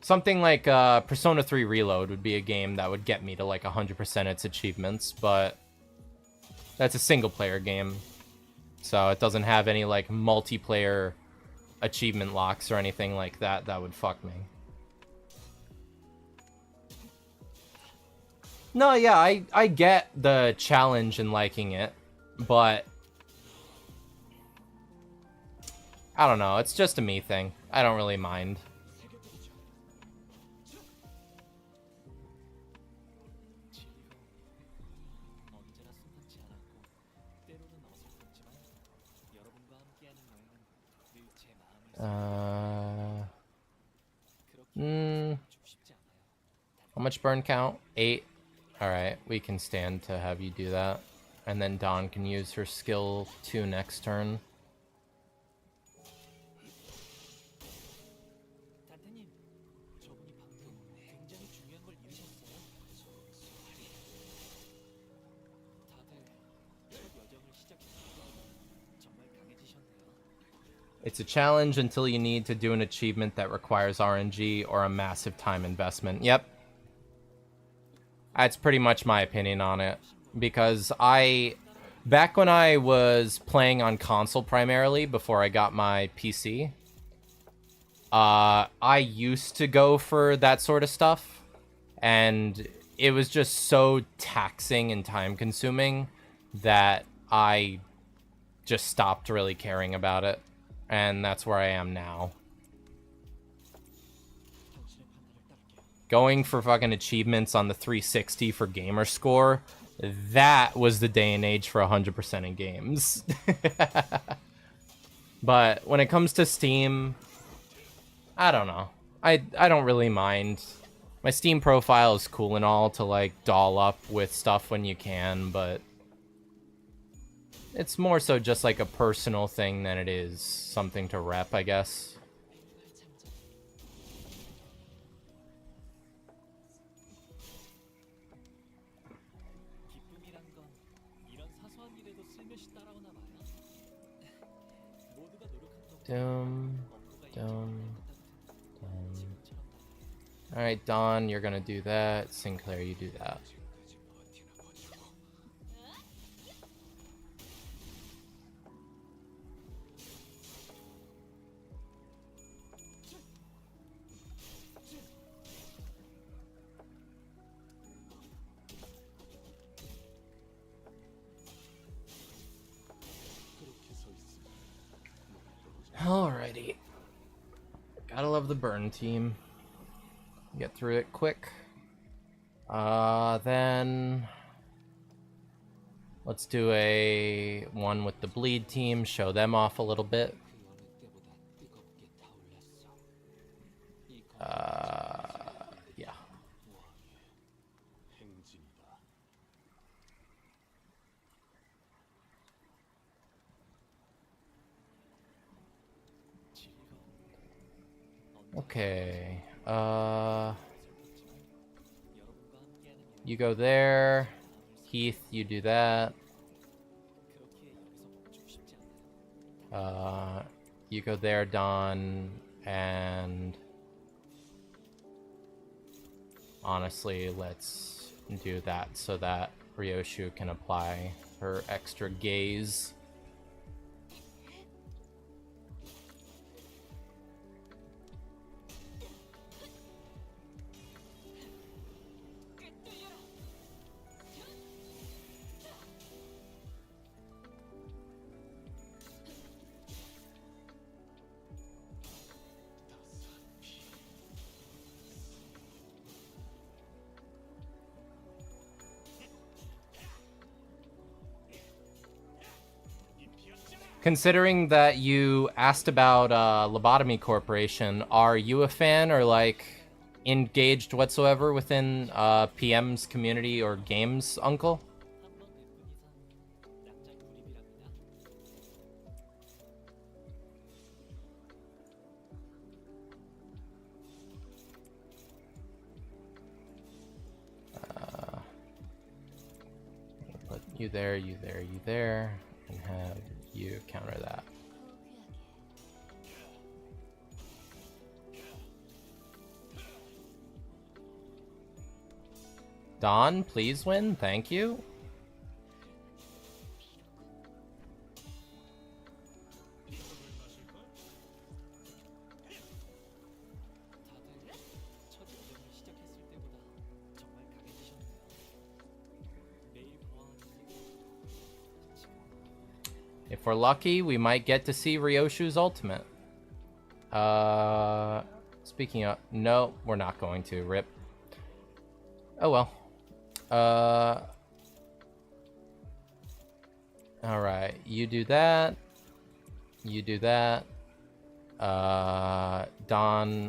Something like Persona 3 Reload would be a game that would get me to like 100% its achievements, but that's a single player game, so it doesn't have any like multiplayer achievement locks or anything like that that would fuck me. No, yeah, I get the challenge and liking it, but I don't know, it's just a me thing. I don't really mind. How much burn count? 8. Alright, we can stand to have you do that. And then Dawn can use her skill 2 next turn. It's a challenge until you need to do an achievement that requires RNG or a massive time investment. Yep. That's pretty much my opinion on it. Because back when I was playing on console primarily, before I got my PC, I used to go for that sort of stuff. And it was just so taxing and time consuming that I just stopped really caring about it. And that's where I am now. Going for fucking achievements on the 360 for gamer score, that was the day and age for 100% in games. But when it comes to Steam, I don't know. I don't really mind. My Steam profile is cool and all to like doll up with stuff when you can, but it's more so just like a personal thing than it is something to rep, I guess. Alright, Dawn, you're gonna do that. Sinclair, you do that. Alrighty. Gotta love the burn team. Get through it quick. Then let's do a one with the bleed team, show them off a little bit. Yeah. Okay. You go there. Heath, you do that. You go there, Don, and honestly, let's do that so that Ryoshu can apply her extra gaze. Considering that you asked about Lobotomy Corporation, are you a fan or like engaged whatsoever within PM's community or games, Uncle? Put you there, you there, you there, and have you counter that. Don, please win. Thank you. If we're lucky, we might get to see Ryoshu's ultimate. Speaking of... No, we're not going to. Rip. Oh well. Alright, you do that. You do that. Don,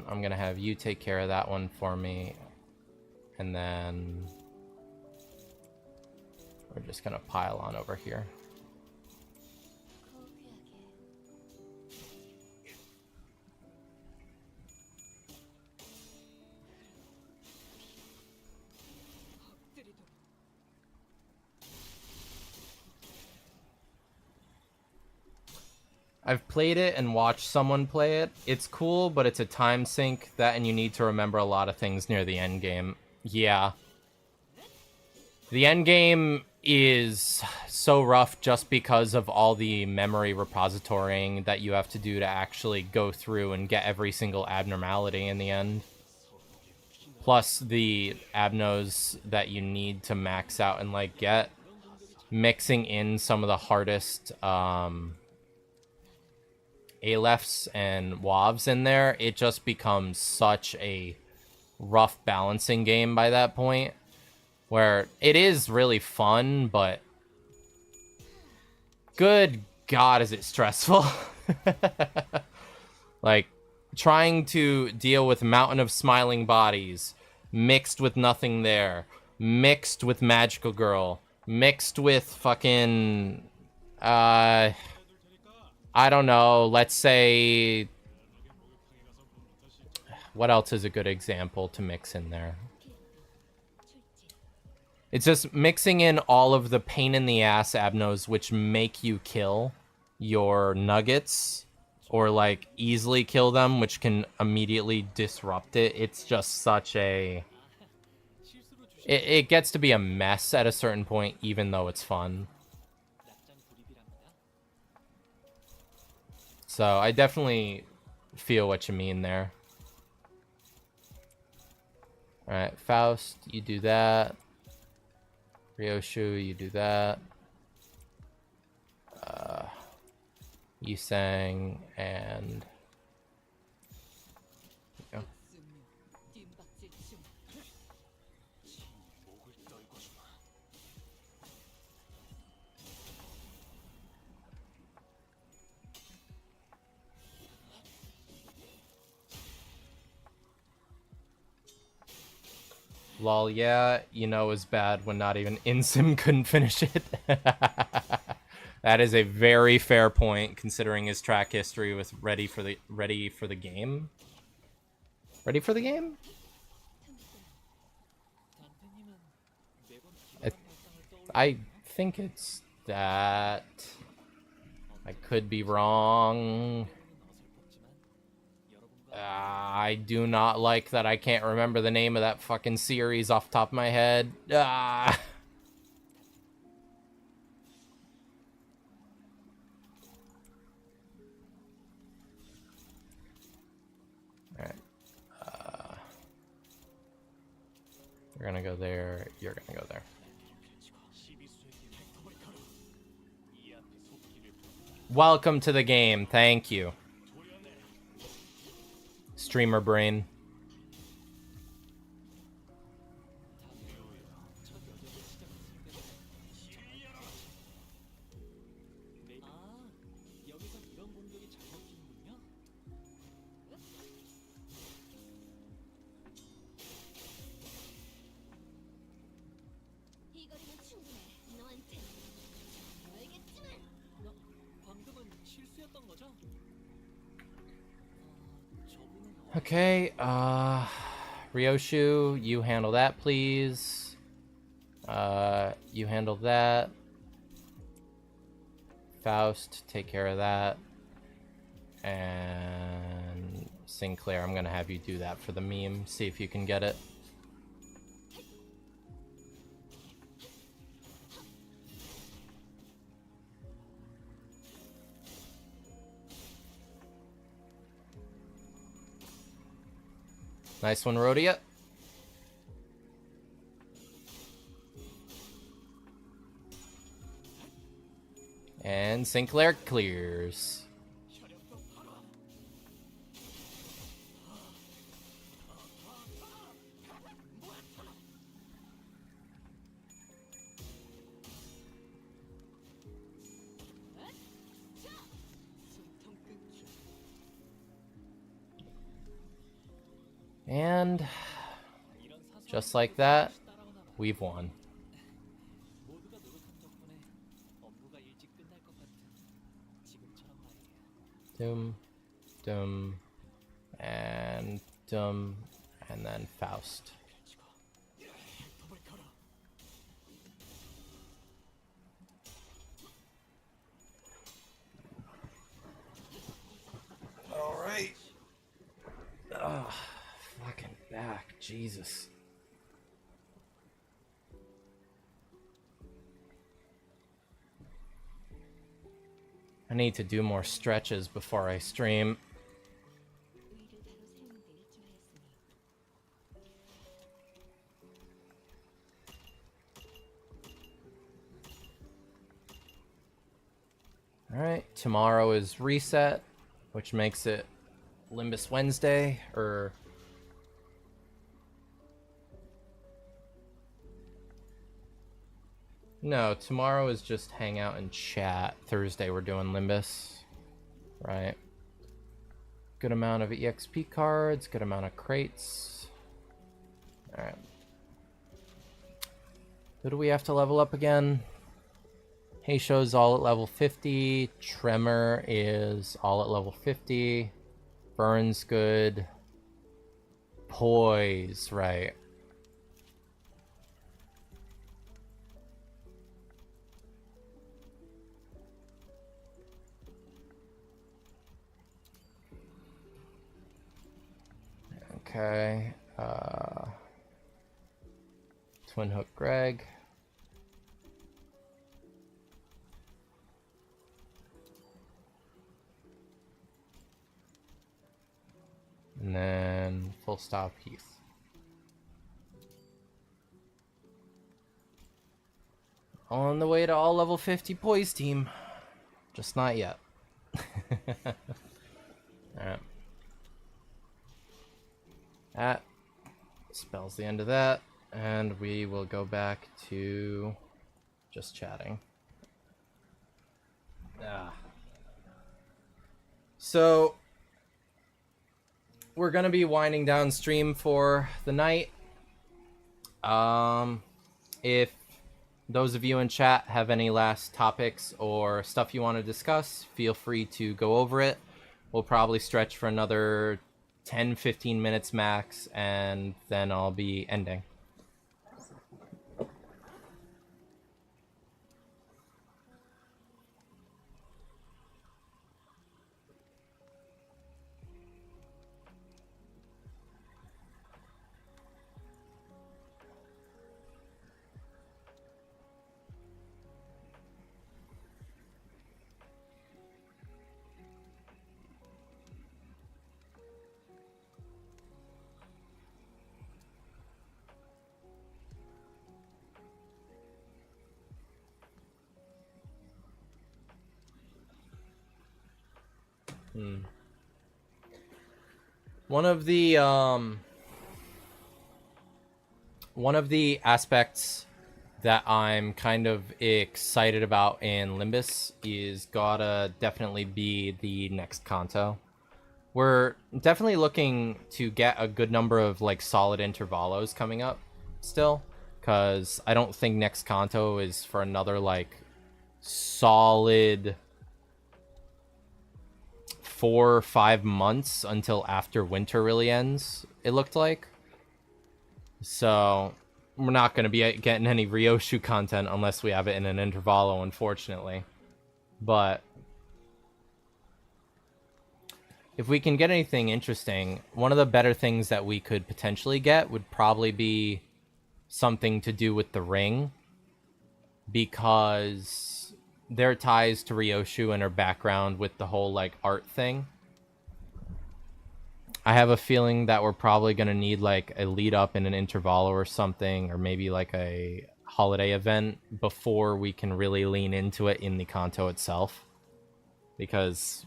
I'm gonna have you take care of that one for me. And then... we're just gonna pile on over here. I've played it and watched someone play it. It's cool, but it's a time sink that, and you need to remember a lot of things near the end game. Yeah. The end game is so rough just because of all the memory repositorying that you have to do to actually go through and get every single abnormality in the end. Plus the abnos that you need to max out and like get, mixing in some of the hardest Alephs and Wavs in there, it just becomes such a rough balancing game by that point, where it is really fun, but good God, is it stressful. Like, trying to deal with Mountain of Smiling Bodies, mixed with Nothing There, mixed with Magical Girl, mixed with fucking, I don't know, let's say... what else is a good example to mix in there? It's just mixing in all of the pain-in-the-ass abnos which make you kill your nuggets, or, like, easily kill them, which can immediately disrupt it. It's just such a... It gets to be a mess at a certain point, even though it's fun. So I definitely feel what you mean there. Alright, Faust, you do that. Ryoshu, you do that. Yusang, and... There you go. Lol, yeah, you know it was bad when not even InSim couldn't finish it. That is a very fair point, considering his track history with ready for the game. Ready for the game? I think it's that. I could be wrong. I do not like that I can't remember the name of that fucking series off the top of my head. Ah. Alright. You're gonna go there. You're gonna go there. Welcome to the game. Thank you. Streamer brain. Okay, Ryoshu, you handle that, please. You handle that. Faust, take care of that. And Sinclair, I'm gonna have you do that for the meme. See if you can get it. Nice one, Rhodia. And Sinclair clears. And just like that, we've won. Doom, Doom, and Doom, and then Faust. All right. Ugh, fucking back, Jesus. I need to do more stretches before I stream. Alright, tomorrow is reset, which makes it Limbus Wednesday, or... No, tomorrow is just hang out and chat. Thursday we're doing Limbus. Right. Good amount of EXP cards, good amount of crates. Alright. Who do we have to level up again? Heisho's all at level 50. Tremor is all at level 50. Burns good. Poise, right. Okay. Twin Hook Greg. And then full stop Heath. On the way to all level 50 Poise team. Just not yet. Alright. That spells the end of that. And we will go back to just chatting. So we're gonna be winding down stream for the night. If those of you in chat have any last topics or stuff you want to discuss, feel free to go over it. We'll probably stretch for another 10-15 minutes max, and then I'll be ending. One of the aspects that I'm kind of excited about in Limbus is gotta definitely be the next Kanto. We're definitely looking to get a good number of like solid intervalos coming up still, because I don't think next Kanto is for another like solid 4 or 5 months until after winter really ends, it looked like. So we're not going to be getting any Ryoshu content unless we have it in an intervalo, unfortunately. But if we can get anything interesting, one of the better things that we could potentially get would probably be something to do with the ring, because their ties to Ryoshu and her background with the whole like art thing. I have a feeling that we're probably going to need like a lead up in an intervalo or something, or maybe like a holiday event before we can really lean into it in the Kanto itself. Because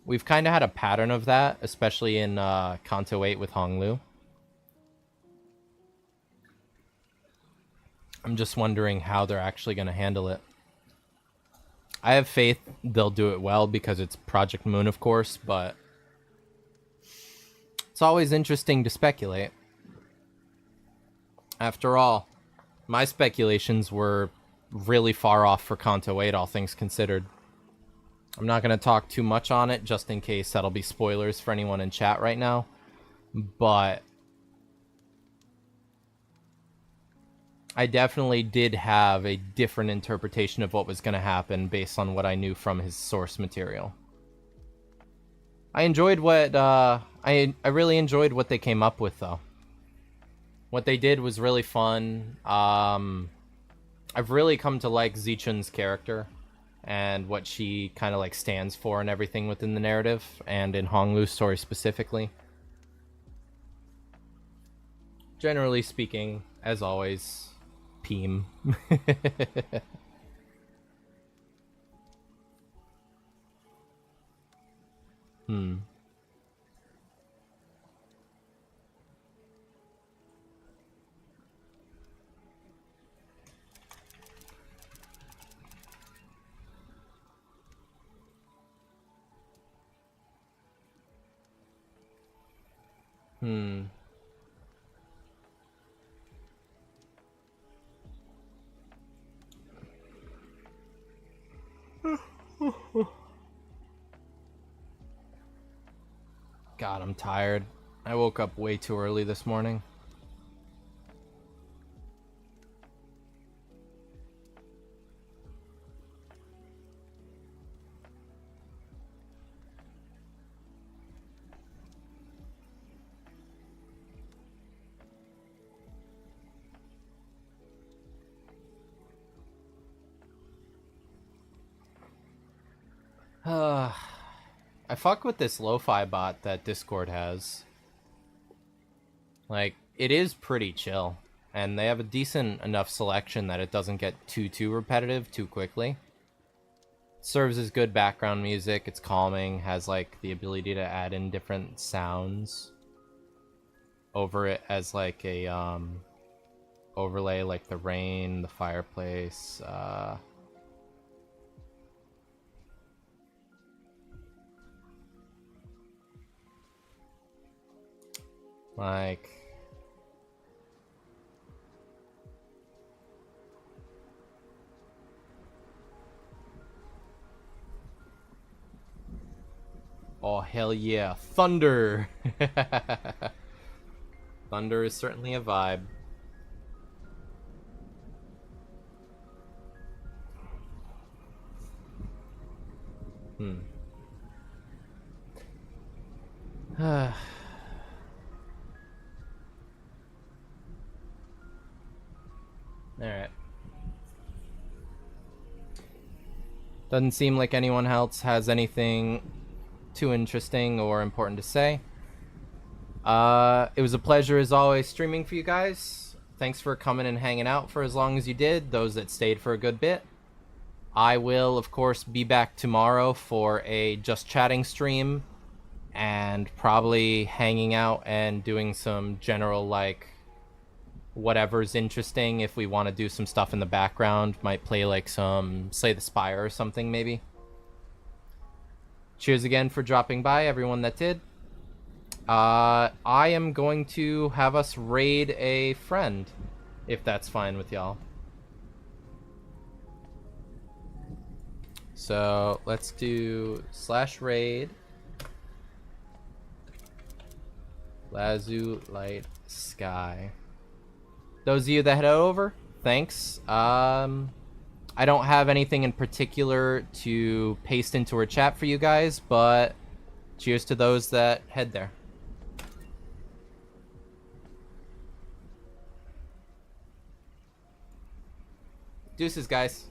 we've kind of had a pattern of that, especially in Kanto 8 with Honglu. I'm just wondering how they're actually going to handle it. I have faith they'll do it well because it's Project Moon, of course, but it's always interesting to speculate. After all, my speculations were really far off for Kanto 8, all things considered. I'm not going to talk too much on it, just in case that'll be spoilers for anyone in chat right now. But I definitely did have a different interpretation of what was going to happen based on what I knew from his source material. I enjoyed what I really enjoyed what they came up with, though. What they did was really fun. I've really come to like Zichun's character and what she kind of like stands for and everything within the narrative, and in Honglu's story specifically. Generally speaking, as always, Peem. God, I'm tired. I woke up way too early this morning. I fuck with this lo-fi bot that Discord has. Like, it is pretty chill. And they have a decent enough selection that it doesn't get too repetitive too quickly. Serves as good background music, it's calming, has like the ability to add in different sounds over it as like a overlay, like the rain, the fireplace, like Oh, hell yeah. Thunder! Thunder is certainly a vibe. Alright. Doesn't seem like anyone else has anything too interesting or important to say. It was a pleasure as always streaming for you guys. Thanks for coming and hanging out for as long as you did, those that stayed for a good bit. I will, of course, be back tomorrow for a Just Chatting stream and probably hanging out and doing some general, like, whatever's interesting. If we want to do some stuff in the background, might play like some Slay the Spire or something, maybe. Cheers again for dropping by, everyone that did. I am going to have us raid a friend, if that's fine with y'all. So let's do /raid Lazu Light Sky. Those of you that head over, thanks. I don't have anything in particular to paste into our chat for you guys, but cheers to those that head there. Deuces, guys.